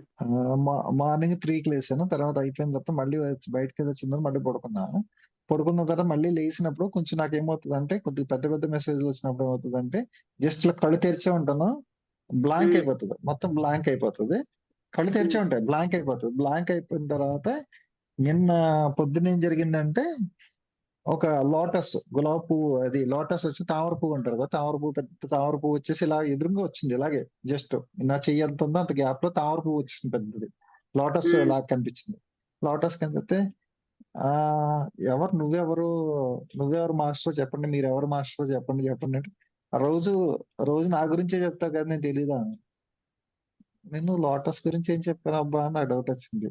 మార్నింగ్ 3కి లేసాను. తర్వాత అయిపోయిన తర్వాత మళ్ళీ బయటకి వచ్చిన తర్వాత మళ్ళీ పడుకున్నాను. పడుకున్న తర్వాత మళ్ళీ లేచినప్పుడు కొంచెం నాకు ఏమవుతుంది అంటే కొద్దిగా పెద్ద పెద్ద మెసేజ్లు వచ్చినప్పుడు ఏమవుతుంది అంటే జస్ట్ ఇలా కళ్ళు తెరిచే ఉంటాను, బ్లాంక్ ఉమ్, అయిపోతుంది. మొత్తం బ్లాంక్ అయిపోతుంది. కళ్ళు తెరిచే ఉమ్, ఉంటాయి, బ్లాంక్ అయిపోతుంది. బ్లాంక్ అయిపోయిన తర్వాత నిన్న పొద్దున్న ఏం జరిగిందంటే ఒక లోటస్, గులాబీ పువ్వు, అది లోటస్ వచ్చి తామర పువ్వు అంటారు కదా, తామర పువ్వు, పెద్ద తామర పువ్వు వచ్చేసి ఇలా ఎదురుగా వచ్చింది. ఇలాగే జస్ట్ నా చెయ్యి ఎంత ఉందో అంత గ్యాప్ లో తామర పువ్వు వచ్చేసింది పెద్దది. లోటస్ ఉమ్. లాగా కనిపించింది. లోటస్ కనిపిస్తే ఆ ఎవరు నువ్వెవరు మాస్టర్ చెప్పండి, మీరు ఎవరు మాస్టర్ చెప్పండి అంటే ఆ రోజు నా గురించే చెప్తావు కదా, నేను తెలీదా? నేను లోటస్ గురించి ఏం చెప్పాను అబ్బా అని నా డౌట్ వచ్చింది.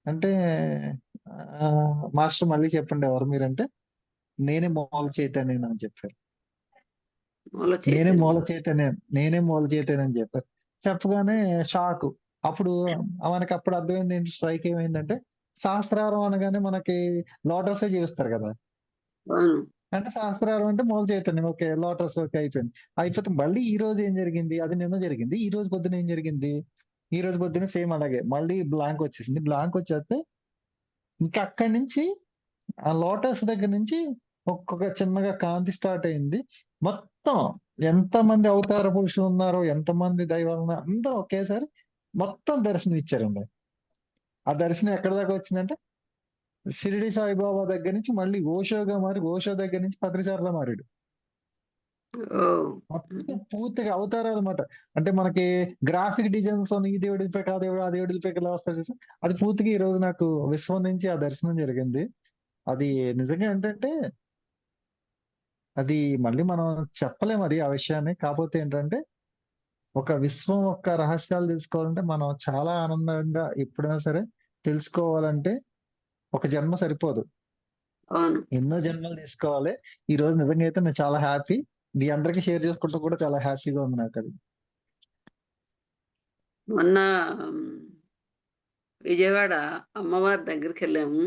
అంటే మాస్టర్ మళ్ళీ చెప్పండి ఎవరు మీరంటే నేనే మూల చైతన్యం అని చెప్పారు. మూల నేనే మూల చైతన్యం అని చెప్పారు. చెప్పగానే షాక్. అప్పుడు అప్పుడు అర్థమైంది ఏంటి, స్ట్రైక్ ఏమైందంటే శాస్త్రారం అనగానే మనకి లోటసే చూపిస్తారు కదా. అవును. అంటే శాస్త్రారం అంటే మూల చైతన్యం. ఓకే, లోటస్ ఓకే అయిపోయింది. అయిపోతే మళ్ళీ ఈ రోజు ఏం జరిగింది, అది నిన్న జరిగింది. ఈ రోజు పొద్దున ఏం జరిగింది, ఈ రోజు పొద్దున సేమ్ అలాగే మళ్ళీ బ్లాంక్ వచ్చేసింది. బ్లాంక్ వచ్చేస్తే ఇంకా అక్కడి నుంచి ఆ లోటస్ దగ్గర నుంచి ఒక్కొక్క చిన్నగా కాంతి స్టార్ట్ అయింది. మొత్తం ఎంతమంది అవతార పురుషులు ఉన్నారో, ఎంతమంది దైవాలు ఉన్నారో అందరూ ఒకేసారి మొత్తం దర్శనం ఇచ్చారండి. ఆ దర్శనం ఎక్కడి దాకా వచ్చిందంటే షిరిడి సాయిబాబా దగ్గర నుంచి మళ్ళీ ఓషోగా మారి, ఓషో దగ్గర నుంచి పత్రిసార్లా మారాడు. ఓ మొత్తం పూర్తిగా అవతారాలు అన్నమాట. అంటే మనకి గ్రాఫిక్ డిజైన్స్ ఈ దేవుడి పైకి ఆ దేవుడు, ఆ దేవుడి పైకి ఇలా వస్తారు చూసి, అది పూర్తిగా ఈ రోజు నాకు విశ్వం నుంచి ఆ దర్శనం జరిగింది. అది నిజంగా ఏంటంటే అది మళ్ళీ మనం చెప్పలేం అది ఆ విషయాన్ని. కాకపోతే ఏంటంటే ఒక విశ్వం యొక్క రహస్యాలు తెలుసుకోవాలంటే మనం చాలా ఆనందంగా ఎప్పుడైనా సరే తెలుసుకోవాలంటే ఒక జన్మ సరిపోదు, అవును. ఎన్నో జన్మలు తీసుకోవాలి. ఈ రోజు నిజంగా అయితే నేను చాలా హ్యాపీ. మీ అందరికీ షేర్ చేసుకుంటూ కూడా చాలా హ్యాపీగా ఉంది నాకు అది. మొన్న విజయవాడ అమ్మవారి దగ్గరికి వెళ్ళాము.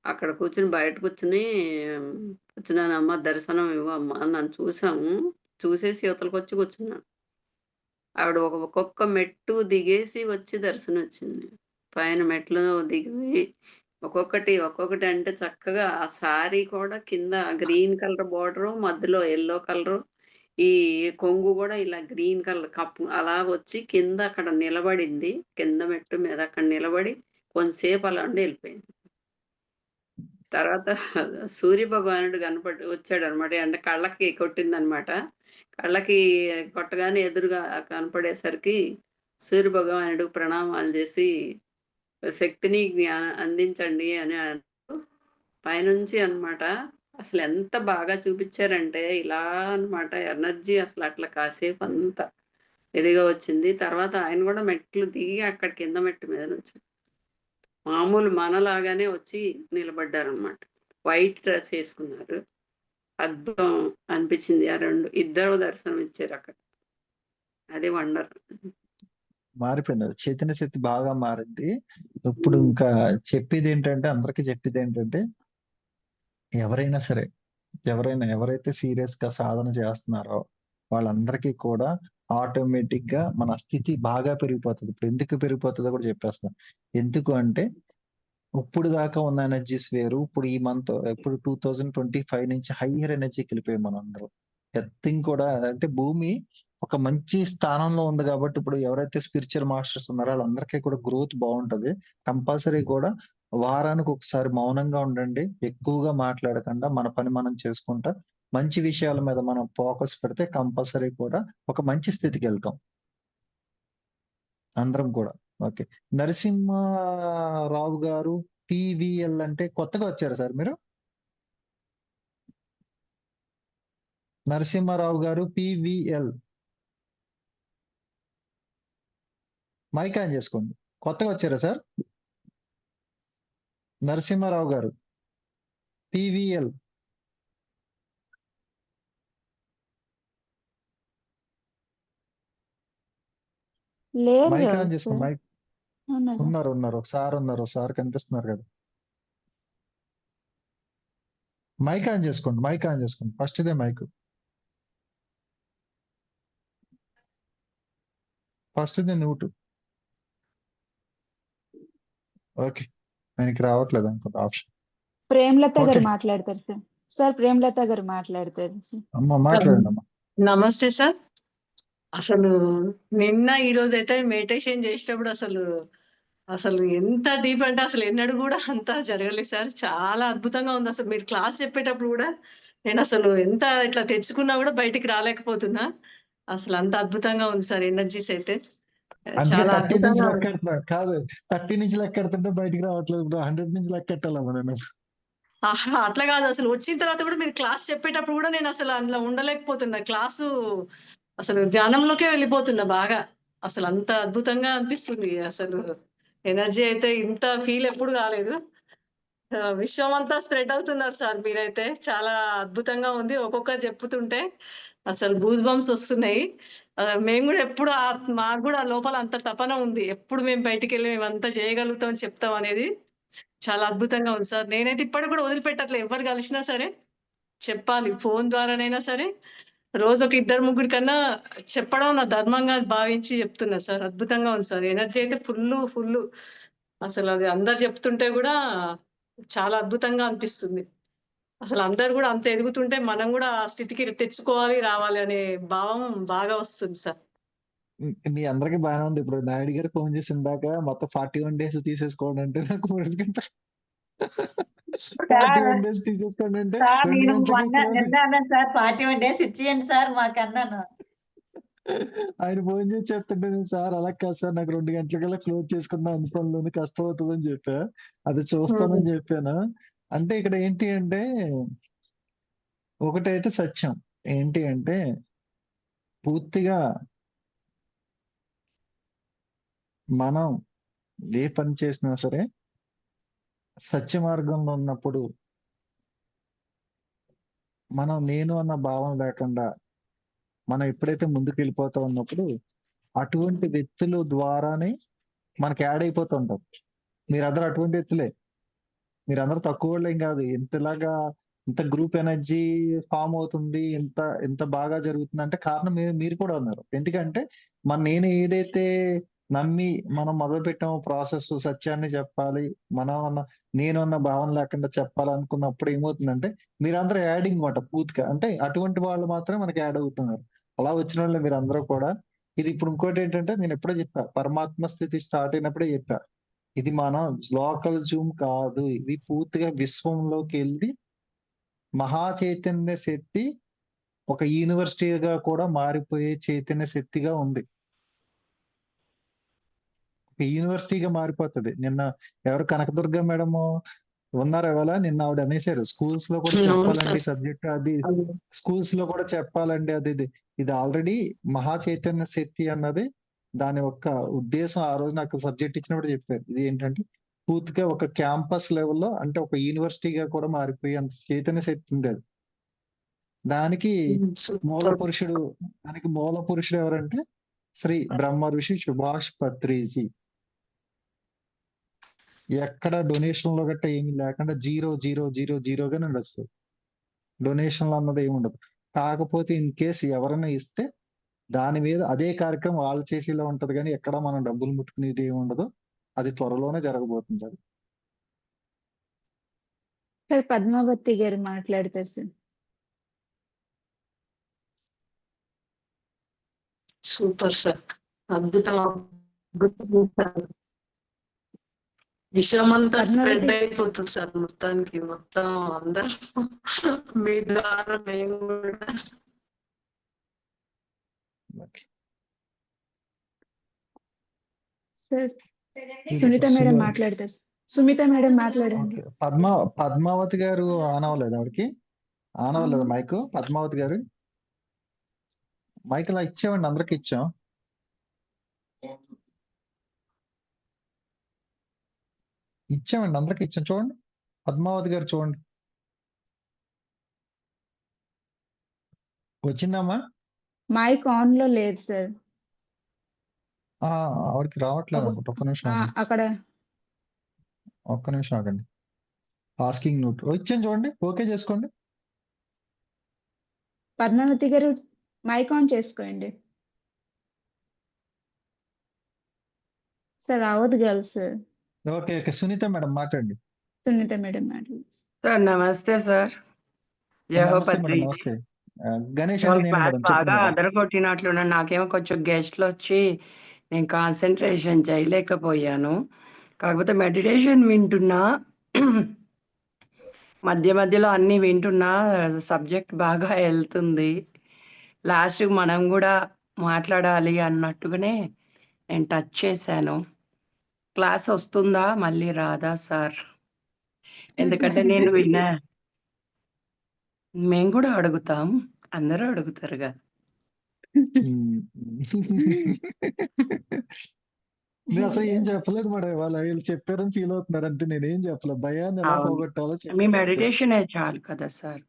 అక్కడ బయట కూర్చున్నాను. అమ్మ దర్శనం ఇవ్వమ్మా నన్ను చూసాము. చూసేసి యువతలకు వచ్చి కూర్చున్నాను. ఆవిడ ఒక్కొక్క మెట్టు దిగేసి వచ్చి దర్శనం వచ్చింది. పైన మెట్లు దిగి ఒక్కొక్కటి అంటే చక్కగా ఆ సారీ కూడా కింద గ్రీన్ కలర్ బోర్డరు, మధ్యలో ఎల్లో కలరు, ఈ కొంగు కూడా ఇలా గ్రీన్ కలర్ కప్పు అలా వచ్చి కింద అక్కడ నిలబడింది. కింద మెట్టు మీద అక్కడ నిలబడి కొంతసేపు అలా ఉండి వెళ్ళిపోయింది. తర్వాత సూర్య భగవానుడు వచ్చాడు అనమాట. అంటే కళ్ళకి కొట్టిందనమాట. కళ్ళకి కొట్టగానే ఎదురుగా కనపడేసరికి సూర్య భగవానుడు ప్రణామాలు చేసి శక్తిని అందించండి అని పైనుంచి అన్నమాట. అసలు ఎంత బాగా చూపించారంటే ఇలా అన్నమాట. ఎనర్జీ అసలు అట్లా కాసేపు అంతా ఇదిగా వచ్చింది. తర్వాత ఆయన కూడా మెట్లు దిగి అక్కడ కింద మెట్టు మీద నుంచి మామూలు మనలాగానే వచ్చి నిలబడ్డారనమాట. వైట్ డ్రెస్ వేసుకున్నారు. అద్భుతం అనిపించింది. ఇద్దరు దర్శనం ఇచ్చారు అక్కడ. అది వండర్. మారిపోయింది, చైతన్య శక్తి బాగా మారింది. ఇప్పుడు ఇంకా అందరికీ చెప్పేది ఏంటంటే ఎవరైనా సరే, ఎవరైతే సీరియస్ గా సాధన చేస్తున్నారో వాళ్ళందరికీ కూడా ఆటోమేటిక్ గా మన స్థితి బాగా పెరిగిపోతుంది. ఇప్పుడు ఎందుకు పెరిగిపోతుందో కూడా చెప్పేస్తాను. ఎందుకు అంటే ఇప్పుడు దాకా ఉన్న ఎనర్జీస్ వేరు. ఇప్పుడు ఈ మంత్ ఇప్పుడు 2025 నుంచి హయ్యర్ ఎనర్జీకి వెళ్ళిపోయాం మనం అందరం. ఎర్తింగ్ కూడా అంటే భూమి ఒక మంచి స్థానంలో ఉంది కాబట్టి ఇప్పుడు ఎవరైతే స్పిరిచువల్ మాస్టర్స్ ఉన్నారో వాళ్ళందరికీ కూడా గ్రోత్ బాగుంటది. కంపల్సరీ కూడా వారానికి ఒకసారి మౌనంగా ఉండండి. ఎక్కువగా మాట్లాడకుండా మన పని మనం చేసుకుంటా మంచి విషయాల మీద మనం ఫోకస్ పెడితే కంపల్సరీ కూడా ఒక మంచి స్థితికి వెళ్తాం అందరం కూడా. ఓకే. నరసింహారావు గారు పివిఎల్ అంటే కొత్తగా వచ్చారు సార్ మీరు? నరసింహారావు గారు పివిఎల్ మైక్ ఆన్ చేసుకోండి. కొత్తగా వచ్చారా సార్? నరసింహారావు గారు పివిఎల్ లేరు మైక్ కదా ఆన్ చేసుకోండి. సార్. మైక్ అవునా? ఉన్నారు ఒకసారి కనిపిస్తున్నారు కదా. మైక్ ఆన్ చేసుకోండి. ఫస్ట్ ఇదే మైక్. ఫస్ట్ ఇది మ్యూట్. ఓకే. ఆయనకి రావట్లేదు అనుకుంటా ఆప్షన్. ప్రేమలత గారు ఓకే మాట్లాడతారు సార్. సార్ ప్రేమలత గారు మాట్లాడతారు సార్. అమ్మ మాట్లాడండి అమ్మా. నమస్తే సార్. అసలు నిన్న ఈ రోజు అయితే మెడిటేషన్ చేసేటప్పుడు అసలు ఎంత డీప్ అంటే అసలు ఎన్నడూ కూడా అంత జరగలేదు సార్. చాలా అద్భుతంగా ఉంది. అసలు మీరు క్లాస్ చెప్పేటప్పుడు కూడా నేను అసలు ఎంత ఇట్లా తెచ్చుకున్నా కూడా బయటికి రాలేకపోతున్నా. అసలు అంత అద్భుతంగా ఉంది సార్ ఎనర్జీస్ అయితే. అందుకే చాలా 30 నుంచి అద్భుతంగా ఉంది. లెక్కెడుతున్నా. కాదు 30 నుంచి లెక్కెడుతుంటే బయటికి రావట్లేదు. ఇప్పుడు 100 నుంచి లెక్కెట్టాలమ్మా నేను. ఆహా! అట్లా కాదు. అసలు వచ్చిన తర్వాత కూడా మీరు క్లాస్ చెప్పేటప్పుడు కూడా నేను అసలు అందులో ఉండలేకపోతున్నా. క్లాసు అసలు ధ్యానంలోకే వెళ్ళిపోతున్నా బాగా. అసలు అంత అద్భుతంగా అనిపిస్తుంది. అసలు ఎనర్జీ అయితే ఇంత ఫీల్ ఎప్పుడు కాలేదు. విశ్వం అంతా స్ప్రెడ్ అవుతున్నారు సార్ మీరైతే. చాలా అద్భుతంగా ఉంది. ఒక్కొక్కరు చెప్పుతుంటే అసలు గూస్ బంప్స్ వస్తున్నాయి. మేము కూడా ఎప్పుడు మాకు కూడా లోపల అంత తపన ఉంది. ఎప్పుడు మేము బయటికెళ్ళి మేమంతా చేయగలుగుతాం చెప్తాం అనేది. చాలా అద్భుతంగా ఉంది సార్. నేనైతే ఇప్పటికి కూడా వదిలిపెట్టట్లే. ఎవరు కలిసినా సరే చెప్పాలి. ఫోను ద్వారానైనా సరే రోజుకి ఇద్దరు ముగ్గురి కన్నా చెప్పడం నా ధర్మంగా భావించి చెప్తున్నా సార్. అద్భుతంగా ఉంది సార్. ఎనర్జీ అయితే ఫుల్లు. అసలు అది అందరు చెప్తుంటే కూడా చాలా అద్భుతంగా అనిపిస్తుంది. అసలు అందరూ కూడా అంత ఎదుగుతుంటే మనం కూడా ఆ స్థితికి తెచ్చుకోవాలి, రావాలి అనే భావం బాగా వస్తుంది సార్. మీ అందరికి బాగానే ఉంది. ఇప్పుడు నాయుడు గారు ఫోన్ చేసి ఇందాక మొత్తం 41 డేస్ తీసేసుకోండి అంటే నాకు 2 గంటలు 41 డేస్ తీసేసుకోండి అంటే సార్ 2 నేను గంటలకి క్లోజ్. నిన్న అన్నాను సార్ 41 డేస్ ఇచ్చేయండి సార్ మాకు అన్నాను. ఆయన ఫోన్ చేసి చెప్తుంటే నేను సార్ అలా కాదు సార్ నాకు 2 గంటలకల్లా క్లోజ్ చేసుకున్నా అనుకోని కష్టం అవుతుందని చెప్పా. అది చూస్తానని చెప్పాను. అంటే ఇక్కడ ఏంటి అంటే ఒకటైతే సత్యం ఏంటి అంటే పూర్తిగా మనం ఏ పని చేసినా సరే సత్య మార్గంలో ఉన్నప్పుడు మనం నేను అన్న భావం లేకుండా మనం ఎప్పుడైతే ముందుకు వెళ్ళిపోతా ఉన్నప్పుడు అటువంటి వ్యక్తుల ద్వారానే మనకి యాడ్ అయిపోతూ ఉంటాం. మీరందరూ అటువంటి వ్యక్తులే. మీరందరూ తక్కువ వాళ్ళేం కాదు. ఇంత గ్రూప్ ఎనర్జీ ఫామ్ అవుతుంది, ఎంత బాగా జరుగుతుంది అంటే కారణం మీరు కూడా ఉన్నారు. ఎందుకంటే నేను ఏదైతే నమ్మి మనం మొదలు పెట్టామో ప్రాసెస్ సత్యాన్ని చెప్పాలి, నేను అన్న భావన లేకుండా చెప్పాలనుకున్నప్పుడు ఏమవుతుందంటే మీరందరూ యాడింగ్ మాట పూర్తిగా. అంటే అటువంటి వాళ్ళు మాత్రమే మనకి యాడ్ అవుతున్నారు. అలా వచ్చిన వాళ్ళు మీరందరూ కూడా. ఇది ఇప్పుడు ఇంకోటి ఏంటంటే నేను ఎప్పుడో చెప్పా, పరమాత్మ స్థితి స్టార్ట్ అయినప్పుడే చెప్పా. ఇది మన లోకల్ జూమ్ కాదు. ఇది పూర్తిగా విశ్వంలోకి వెళ్ళి మహా చైతన్య శక్తి ఒక యూనివర్సిటీగా కూడా మారిపోయే చైతన్య శక్తిగా ఉంది. ఒక యూనివర్సిటీగా మారిపోతుంది. నిన్న ఎవరు కనకదుర్గ మేడం ఉన్నారు ఇవాళ. నిన్న ఆవిడ అనేసారు స్కూల్స్ లో కూడా చెప్పాలండి సబ్జెక్ట్ అది. స్కూల్స్ లో కూడా చెప్పాలండి అది. ఇది ఆల్రెడీ మహా చైతన్య శక్తి అన్నది దాని యొక్క ఉద్దేశం. ఆ రోజు నాకు సబ్జెక్ట్ ఇచ్చినప్పుడు చెప్పారు. ఇది ఏంటంటే పూర్తిగా ఒక క్యాంపస్ లెవెల్లో అంటే ఒక యూనివర్సిటీగా కూడా మారిపోయి అంత చైతన్య శక్తి ఉంది అది. దానికి మూల పురుషుడు ఎవరంటే శ్రీ బ్రహ్మ ఋషి సుభాష్ పత్రిజీ. ఎక్కడ డొనేషన్లో గట్ట ఏమీ లేకుండా 0,0,0,0గా నడుస్తుంది. డొనేషన్లు అన్నది ఏమి ఉండదు. కాకపోతే ఇన్ కేసు ఎవరైనా ఇస్తే దాని మీద అదే కార్యక్రమం వాళ్ళు చేసేలా ఉంటది కానీ ఎక్కడ మనం డబ్బులు ముట్టుకునేది ఏమి ఉండదు. అది త్వరలోనే జరగబోతుంది అది. సార్ పద్మావతి గారు మాట్లాడతారు సార్. సూపర్ సార్, అద్భుతం. విషయం అంతా స్ప్రెడ్ పద్మావతి అయిపోతుంది సార్ మొత్తానికి. మొత్తం అందరూ మీ ద్వారా మేము కూడా. Okay. Sir Sunitha madam Suma మాట్లాడతారు సార్. సుమిత మేడం మాట్లాడండి. ఓకే. పద్మావతి గారు ఆన్ అవ్వలేదు ఆవిడకి? ఆన్ అవ్వలేదు మైక్. పద్మావతి గారు మైక్ ఇలా ఇచ్చామండి, అందరికి ఇచ్చాం. ఇచ్చామండి, అందరికి ఇచ్చాం. చూడండి పద్మావతి గారు చూడండి, వచ్చిందమ్మా? మైక్ ఆన్ లో లేదు సార్. ఆవిడకి రావట్లేదు అనుకుంటా. ఒక్క నిమిషం ఆగండి, అక్కడ ఒక్క నిమిషం ఆగండి. ఆస్కింగ్ నోట్ ఇచ్చాను చూడండి, ఓకే చేసుకోండి. పద్మావతి గారు మైక్ ఆన్ చేసుకోండి సార్. రావద్దు girls sir. Okay okay. Sunitha madam మాట్లాడండి. సునీత మేడం మాట్లాడండి. సార్ నమస్తే సార్. నమస్తే మేడం, జయహోపత్రి. నమస్తే. గణేష్ వాళ్ళ అంటే నేను క్లాస్ మేడం, చెప్పండి బాగా మేడం. అదరగొట్టినట్లున్నాను. నాకేమో కొంచెం గెస్ట్లు వచ్చి నేను కాన్సన్ట్రేషన్ చేయలేకపోయాను. కాకపోతే మెడిటేషన్ వింటున్నా, మధ్య మధ్యలో అన్ని వింటున్నా. సబ్జెక్ట్ బాగా వెళ్తుంది. లాస్ట్ మనం కూడా మాట్లాడాలి అన్నట్టుగానే నేను టచ్ చేశాను. క్లాస్ వస్తుందా మళ్ళీ రాదా సార్? ఎందుకంటే నేను మేము కూడా అడుగుతాం, అందరూ అడుగుతారుగా. నేను అసలు ఏం చెప్పలేదు మేడం, వీళ్ళు చెప్పారని ఫీల్ అవుతున్నారు అంతే. నేనేం చెప్పలేదు. భయాన్ని ఎలా అవును, పోగొట్టాలో మీ చెప్పాను అంతే. మెడిటేషనే చాలు కదా సార్.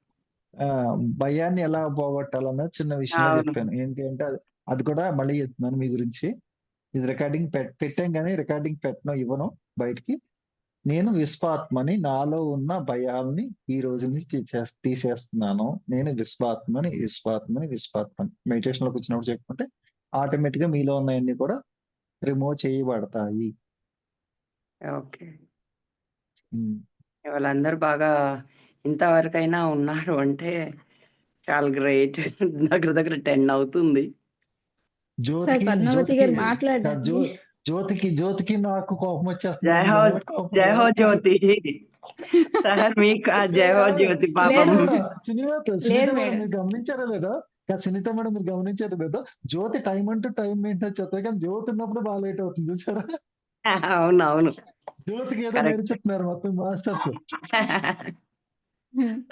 భయాన్ని ఎలా పోగొట్టాలన్నది చిన్న విషయమే అవును. చెప్పాను. ఏంటి అంటే అది కూడా మళ్ళీ చెప్తున్నాను మీ గురించి. ఇది రికార్డింగ్ పెట్టాం కానీ రికార్డింగ్ పెట్టను, ఇవ్వను బయటికి. నేను విశ్వాత్మని, నాలో ఉన్న భయాల్ని ఈ రోజు నుంచి తీసేస్తున్నాను. నేను విశ్వాత్మని విశ్వాత్మని విశ్వాత్మని మెడిటేషన్ లోకి వచ్చినప్పుడు చెప్పుకుంటే ఆటోమేటిక్ గా మీలో ఉన్నాయన్నీ కూడా రిమూవ్ చేయబడతాయి. ఓకే. వాళ్ళందరూ బాగా ఇంతవరకైనా ఉన్నారు అంటే చాలా గ్రేట్. దగ్గర దగ్గర 10 అవుతుంది. సార్ పద్మావతి గారు మాట్లాడండి. జ్యోతికి నాకు కోపం వచ్చేస్తుంది. జయహో జయహో జ్యోతి సార్, మీకు ఆ జయహో జ్యోతి పాపం. సునీత మేడం మీరు గమనించారా లేదా? సునీత మేడం మీరు గమనించారా లేదా? జ్యోతి టైం అంటూ టైం మెయింటైన్ చేస్తారు కానీ జ్యోతి ఉన్నప్పుడు బాగా లేట్ అవుతుంది చూసారా? అవును అవును, జ్యోతికి ఏదో నేర్పిస్తున్నారు మొత్తం మాస్టర్స్.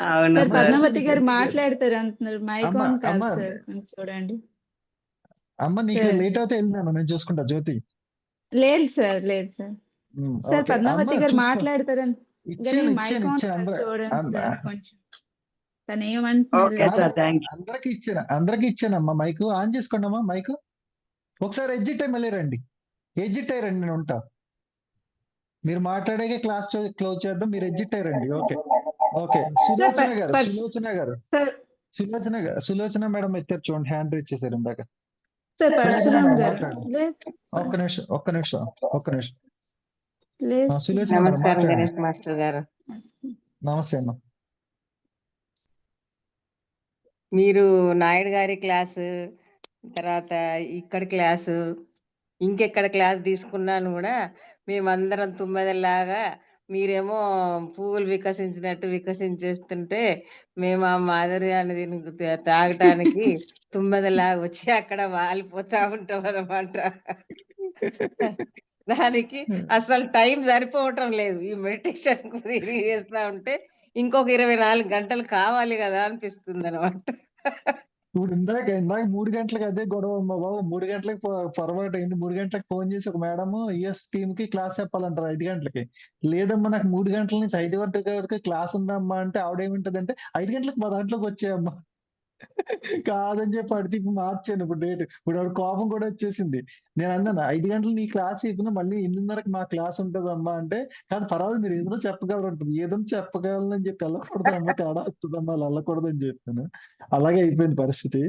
అవును సార్ సార్. పద్మావతి గారు మాట్లాడతారు అంటున్నారు. మైక్ ఆన్ కాదు సార్, కొంచెం చూడండి. అమ్మ నీకు లేట్ అయితే వెళ్ళినాను, నేను చూసుకుంటా. జ్యోతి లేదు సార్, లేదు సార్. సార్ పద్మావతి గారు మాట్లాడతారు మైక్ ఆన్ చూడండి సార్ కొంచెం. తను ఏమంటున్నారు? అందరికి ఇచ్చానమ్మా మైక్ ఆన్ చేసుకోండి అమ్మా. మైక్ ఒకసారి ఎగ్జిట్ అయ్యి మళ్ళీ రండి, ఎగ్జిట్ అయ్యారండి, నేను ఉంటా. మీరు మాట్లాడే క్లాస్ క్లోజ్ చేద్దాం, మీరు ఎగ్జిట్ అయ్యారండి. Okay okay. సులోచన మేడం ఎత్తారు చూడండి, హ్యాండ్ రైజ్ చేశారు ఇందాక. ఒక్క నిమిషం. సులోచన నమస్కారం గణేష్ మాస్టర్ గారు. నమస్తే అన్న. మీరు నాయుడు గారి క్లాసు తర్వాత ఇక్కడ క్లాసు ఇంకెక్కడ క్లాస్ తీసుకున్నాను కూడా మేమందరం తుమ్మెదలాగా, మీరేమో పువ్వులు వికసించినట్టు వికసించేస్తుంటే మేము ఆ మాధుర్యాన్ని తాగటానికి తుమ్మెదలాగా వచ్చి అక్కడ వాలిపోతా ఉంటాం అన్నమాట. దానికి అసలు టైం సరిపోవటం లేదు. ఈ మెడిటేషన్ చేస్తా ఉంటే ఇంకొక 24 గంటలు కావాలి కదా అనిపిస్తుంది అనమాట. ఇప్పుడు ఇందాక 3 గంటలకు అదే గొడవ అమ్మా బాబు. 3 గంటలకు పొరపాటు అయింది. 3 గంటలకు ఫోన్ చేసి ఒక మేడం ఈఎస్ టీమ్ కి క్లాస్ చెప్పాలంటారు 5 గంటలకి. లేదమ్మా నాకు 3 గంటల నుంచి 5 గంటల వరకు క్లాస్ ఉందమ్మా అంటే ఆవిడేమింటది అంటే 5 గంటలకు మా దాంట్లోకి వచ్చాయమ్మా. కాదని చెప్పి అడిగి ఇప్పుడు మార్చాను ఇప్పుడు డేట్. ఇప్పుడు ఆవిడ కోపం కూడా వచ్చేసింది. నేను అన్నాను 5 గంటలు నీ క్లాస్ చెప్పినా మళ్ళీ 8:30కి మా క్లాస్ ఉంటుంది అమ్మా అంటే, కాదు పర్వాలేదు మీరు ఏదో చెప్పగలరు ఉంటుంది. ఏదో చెప్పగలనని చెప్పి వెళ్ళకూడదు అమ్మ, తేడా వస్తుందమ్మా, అలా వెళ్ళకూడదని చెప్పాను. అలాగే అయిపోయింది పరిస్థితి.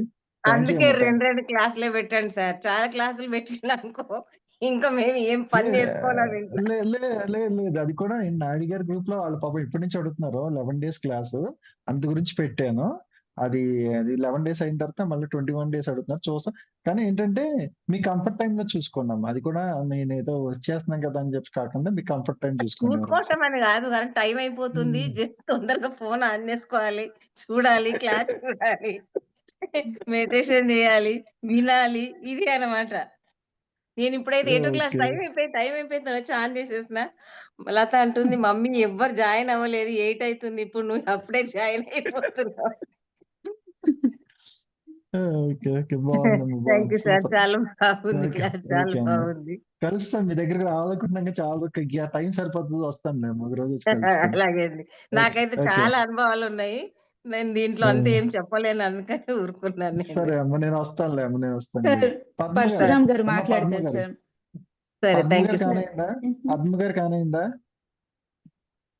అందుకే అమ్మ. 2 క్లాసులే పెట్టండి సార్. చాలా క్లాసులు పెట్టిండనుకో ఇంకా మేము ఏం పని చేసుకోలేము ఇంట్లో. లేదు. అది కూడా నాయుడు గారి గ్రూప్ లో వాళ్ళు పాపం ఇప్పటి నుంచి అడుగుతున్నారు 11 డేస్ క్లాసు. అందు గురించి పెట్టాను. అది 11 డేస్ అయిన తర్వాత మళ్ళీ 21 డేస్ అడుగుతున్నారు చూస్తాం. కానీ ఏంటంటే మీ కంఫర్ట్ టైమ్ లో చూసుకోండి అమ్మా. అది కూడా నేను ఏదో వచ్చేస్తున్నాం కదా అని చెప్పి కాకుండా మీ కంఫర్ట్ టైం చూసుకోండి ఎవరైనా సరే. చూసుకోవటం అని కాదు కానీ టైం అయిపోతుంది. జస్ట్ తొందరగా ఫోన్ ఆన్ చేసుకోవాలి, చూడాలి, క్లాస్ చూడాలి, మెడిటేషన్ చేయాలి, వినాలి. ఇది అన్నమాట. నేను ఇప్పుడైతే 8 క్లాస్ ఓకే. టైం అయిపోయింది వచ్చి ఆన్ చేసేసిన. లత అంటుంది మమ్మీ ఎవ్వరు జాయిన్ అవ్వలేదు 8 అయితుంది. ఇప్పుడు నువ్వు అప్పుడే జాయిన్ అయిపోతున్నావు. ఓకే. బాగుందమ్మా. Thank you sir. సూపర్. చాలా బాగుంది ఓకే. క్లాస్. చాలా ఓకే అమ్మా. బాగుంది. కలుస్తాం మీ దగ్గరికి రావాలనుకుంటున్నాక చాలా టైం సరిపోతుంది వస్తాను మేము ఒక రోజు వచ్చి కలుస్తాం. అలాగే అండి. ఓకే. నాకైతే ఓకే. చాలా అనుభవాలు ఉన్నాయి. నేను దీంట్లో అంతా ఏం చెప్పలేను అందుకని ఊరుకున్నాను నేను. సరే అమ్మ నేను వస్తానులే అమ్మ నేను వస్తాను. సార్ పద్మ గారు పరశురామ్ గారు అమ్మ పద్మ మాట్లాడతారు గారు సార్. సరే పద్మ థ్యాంక్ గారు యూ సార్. కానైందా పద్మ గారు కానైందా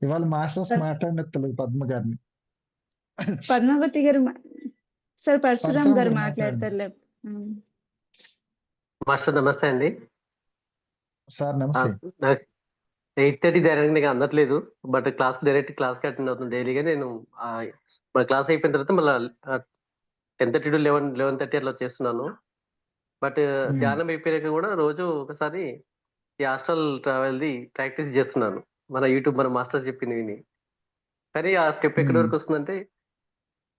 ఇవాళ మాస్టర్స్ మాట్లాడినట్లేదు పద్మ గారిని. పద్మావతి గారు సార్ పరశురామ్ పరశురామ్ గారు గారు మాట్లాడండి. మాట్లాడతారులే. మాస్టర్ నమస్తే అండి. సార్ నమస్తే. 8:30 డైరెక్ట్ అందట్లేదు. బట్ డైరెక్ట్ క్లాస్ కి అటెండ్ అవుతుంది డైలీగా. నేను మన క్లాస్ అయిపోయిన తర్వాత మళ్ళీ 10:30 to 11:30 అట్లా చేస్తున్నాను. బట్ ధ్యానం అయిపోయాక కూడా రోజు ఒకసారి ఈ హాస్టల్ ట్రావెల్ది ప్రాక్టీస్ చేస్తున్నాను. మన యూట్యూబ్ మన మాస్టర్ చెప్పింది విని. కానీ ఆ స్టెప్ ఎక్కడి వరకు వస్తుందంటే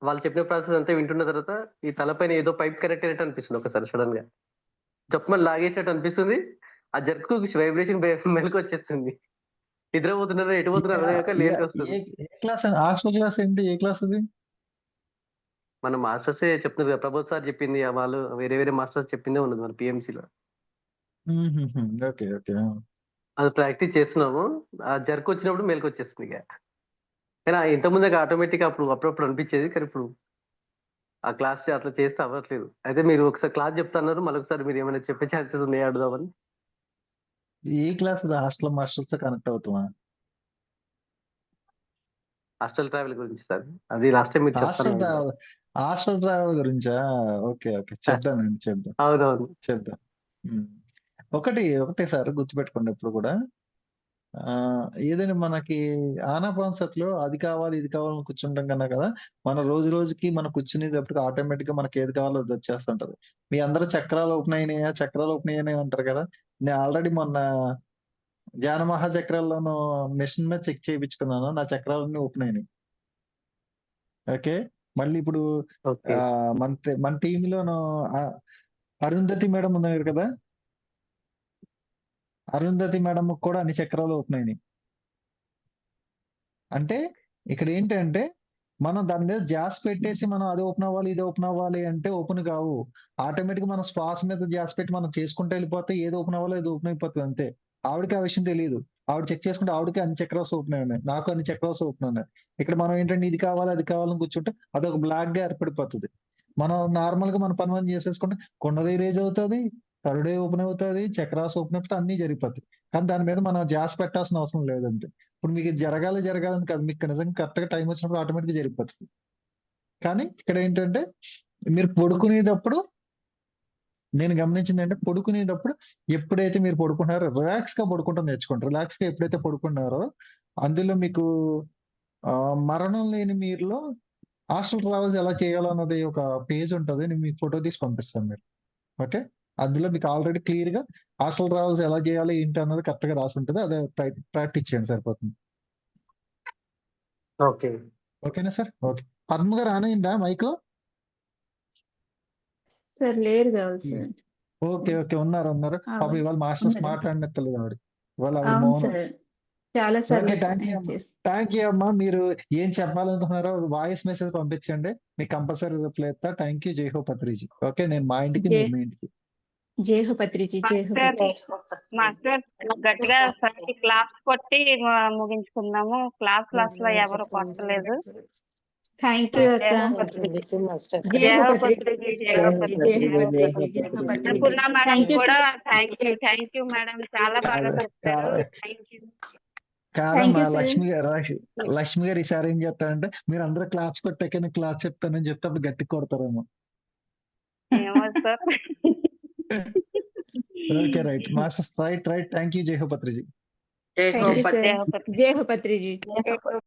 వాళ్ళు చెప్పిన ప్రాసెస్ అంతా వింటున్న తర్వాత ఈ తలపైన ఏదో పైప్ కనెక్ట్ అయినట్టు అనిపిస్తుంది ఒకసారి సడన్ గా. చెప్పమని లాగేసినట్టు అనిపిస్తుంది. ఆ జర్కు వైబ్రేషన్ మెలకు వచ్చేస్తుంది. నిద్రపోతున్నారు ఎటు పోతున్నారు అర్థం లేట్ వస్తుంది. ఏ క్లాస్ హాస్టల్ క్లాస్ ఏంటి? ఏ క్లాస్ అది? మన మాస్టర్స్ చెప్తున్నారు కదా, ప్రబోధ్ సార్ చెప్పింది వాళ్ళు వేరే మాస్టర్స్ చెప్పిందే ఉన్నది మన పిఎంసీలో. ఓకే. ఓకే. అది ప్రాక్టీస్ చేస్తున్నాము. ఆ జర్క్ వచ్చినప్పుడు మెలకు వచ్చేస్తుంది ఇక. కానీ ఇంతకుముందు ఆటోమేటిక్ అప్పుడప్పుడు అనిపించేది. కానీ ఇప్పుడు ఆ క్లాస్ అట్లా చేస్తే అవ్వట్లేదు. అయితే మీరు ఒకసారి క్లాస్ చెప్తున్నారు, మళ్ళీ ఒకసారి మీరు ఏమైనా చెప్పే ఛాన్సెస్ ఉన్నాయా అడుగుదామని. ఏ క్లాస్ అది? హాస్టల్ మాస్టర్స్ తో కనెక్ట్ అవుతామా? హాస్టల్ ట్రావెల్ గురించి సార్. అది లాస్ట్ టైం మీరు చెప్తాను. హాస్టల్ ట్రావెల్ గురించా? ఓకే. చెప్దాం. అవునవును చెప్దాం. ఒకటే సార్ గుర్తుపెట్టుకోండి ఎప్పుడు కూడా. ఏదైనా మనకి ఆనాపానసతిలో అది కావాలి ఇది కావాలని కూర్చుంటాం కన్నా కదా, మన రోజు రోజుకి మనం కూర్చునేటప్పుడు ఆటోమేటిక్ గా మనకి ఏది కావాలో అది వచ్చేస్తుంటది. మీ అందరూ చక్రాలు ఓపెన్ అయినాయి అంటారు కదా. నేను ఆల్రెడీ మొన్న ధ్యాన మహాచక్రాల్లోనూ మెషిన్ మీద చెక్ చేయించుకున్నాను. నా చక్రాలన్నీ ఓపెన్ అయినాయి. ఓకే. మళ్ళీ ఇప్పుడు మన టీంలోను అరుంధతి మేడం ఉన్నారు కదా, అరుంధతి మేడం కూడా అన్ని చక్రాలు ఓపెన్ అయినాయి. అంటే ఇక్కడ ఏంటంటే మనం దాని మీద ధ్యాస పెట్టేసి మనం అది ఓపెన్ అవ్వాలి ఇది ఓపెన్ అవ్వాలి అంటే ఓపెన్ కావు. ఆటోమేటిక్ మనం శ్వాస మీద ధ్యాస పెట్టి మనం చేసుకుంటూ వెళ్ళిపోతే ఏది ఓపెన్ అవ్వాలో ఏది ఓపెన్ అయిపోతుంది అంతే. ఆవిడకి ఆ విషయం తెలియదు. ఆవిడ చెక్ చేసుకుంటే ఆవిడకి అన్ని చక్రాస్ ఓపెన్ ఉన్నాయి, నాకు అన్ని చక్రాస్ ఓపెన్ ఉన్నాయి. ఇక్కడ మనం ఏంటంటే ఇది కావాలి అది కావాలని కూర్చుంటే అదొక బ్లాక్ గా ఏర్పడిపోతుంది. మనం నార్మల్ గా మన పని మనం చేసేసుకుంటే కొండది రేజ్ అవుతుంది, థర్డ్ ఓపెన్ అవుతుంది, చక్రాస్ ఓపెన్ అవుతుంది, అన్ని జరిగిపోతాయి. కానీ దాని మీద మనం ధ్యాస పెట్టాల్సిన అవసరం లేదంటే. ఇప్పుడు మీకు జరగాలని కాదు, మీకు నిజంగా కరెక్ట్ గా టైం వచ్చినప్పుడు ఆటోమేటిక్ గా జరిగిపోతుంది. కానీ ఇక్కడ ఏంటంటే మీరు పడుకునేటప్పుడు నేను గమనించింది అంటే పడుకునేటప్పుడు ఎప్పుడైతే మీరు పడుకుంటున్నారో రిలాక్స్ గా పడుకుంటాం నేర్చుకోండి. రిలాక్స్ గా ఎప్పుడైతే పడుకున్నారో అందులో మీకు మరణం లేని మీరులో హాస్టల్ ట్రావెల్స్ ఎలా చేయాలో అన్నది ఒక పేజ్ ఉంటుంది. నేను మీకు ఫోటో తీసి పంపిస్తాను మీరు. ఓకే. అందులో మీకు ఆల్రెడీ క్లియర్ గా హాస్టల్ ట్రావెల్స్ ఎలా చేయాలి ఏంటి అన్నది కరెక్ట్ గా రాసి ఉంటుంది. అదే ప్రాక్టీస్ చేయండి సరిపోతుంది. ఓకేనా సార్? ఓకే. పద్మ గారు ఆన్ అయిందా మైక్? సార్ లేరు కావాలి సార్. ఓకే. ఉన్నారు. పాప ఇవాళ మాస్టర్స్ మాట్లాడినట్లేదు ఆవిడ. ఇవాళ అవును సార్. చాలా సార్. థ్యాంక్ యూ అమ్మా. మీరు ఏం చెప్పాలనుకుంటున్నారో వాయిస్ మెసేజ్ పంపించండి, మీకు కంపల్సరీ రిప్లై ఇస్తా. Thank you. జై హో పత్రిజీ. ఓకే. నేను మా ఇంటికి మీరు మీ ఇంటికి. జై హో పత్రిజీ. జై హో. మాస్టర్ గట్టిగా క్లాస్ కొట్టి ముగించుకుందాము. క్లాస్ లో ఎవరు కొట్టలేదు. థ్యాంక్ యూ అక్క. జై హో పత్రిజీ. కూడా థ్యాంక్ యూ మేడం. చాలా బాగా చెప్పారు. Thank you. కాదమ్మా లక్ష్మి గారు ఈసారి ఏం చేస్తారంటే, మీరు అందరూ క్లాస్ కొట్టాక క్లాస్ చెప్తానని చెప్తే అప్పుడు గట్టి కొడతారేమో. ఏమో sir. Okay. Right. Masters right. Thank you జై హో పత్రిజీ. జై హో థ్యాంక్ యూ సార్. పత్రి. జై హో పత్రిజీ. జై హో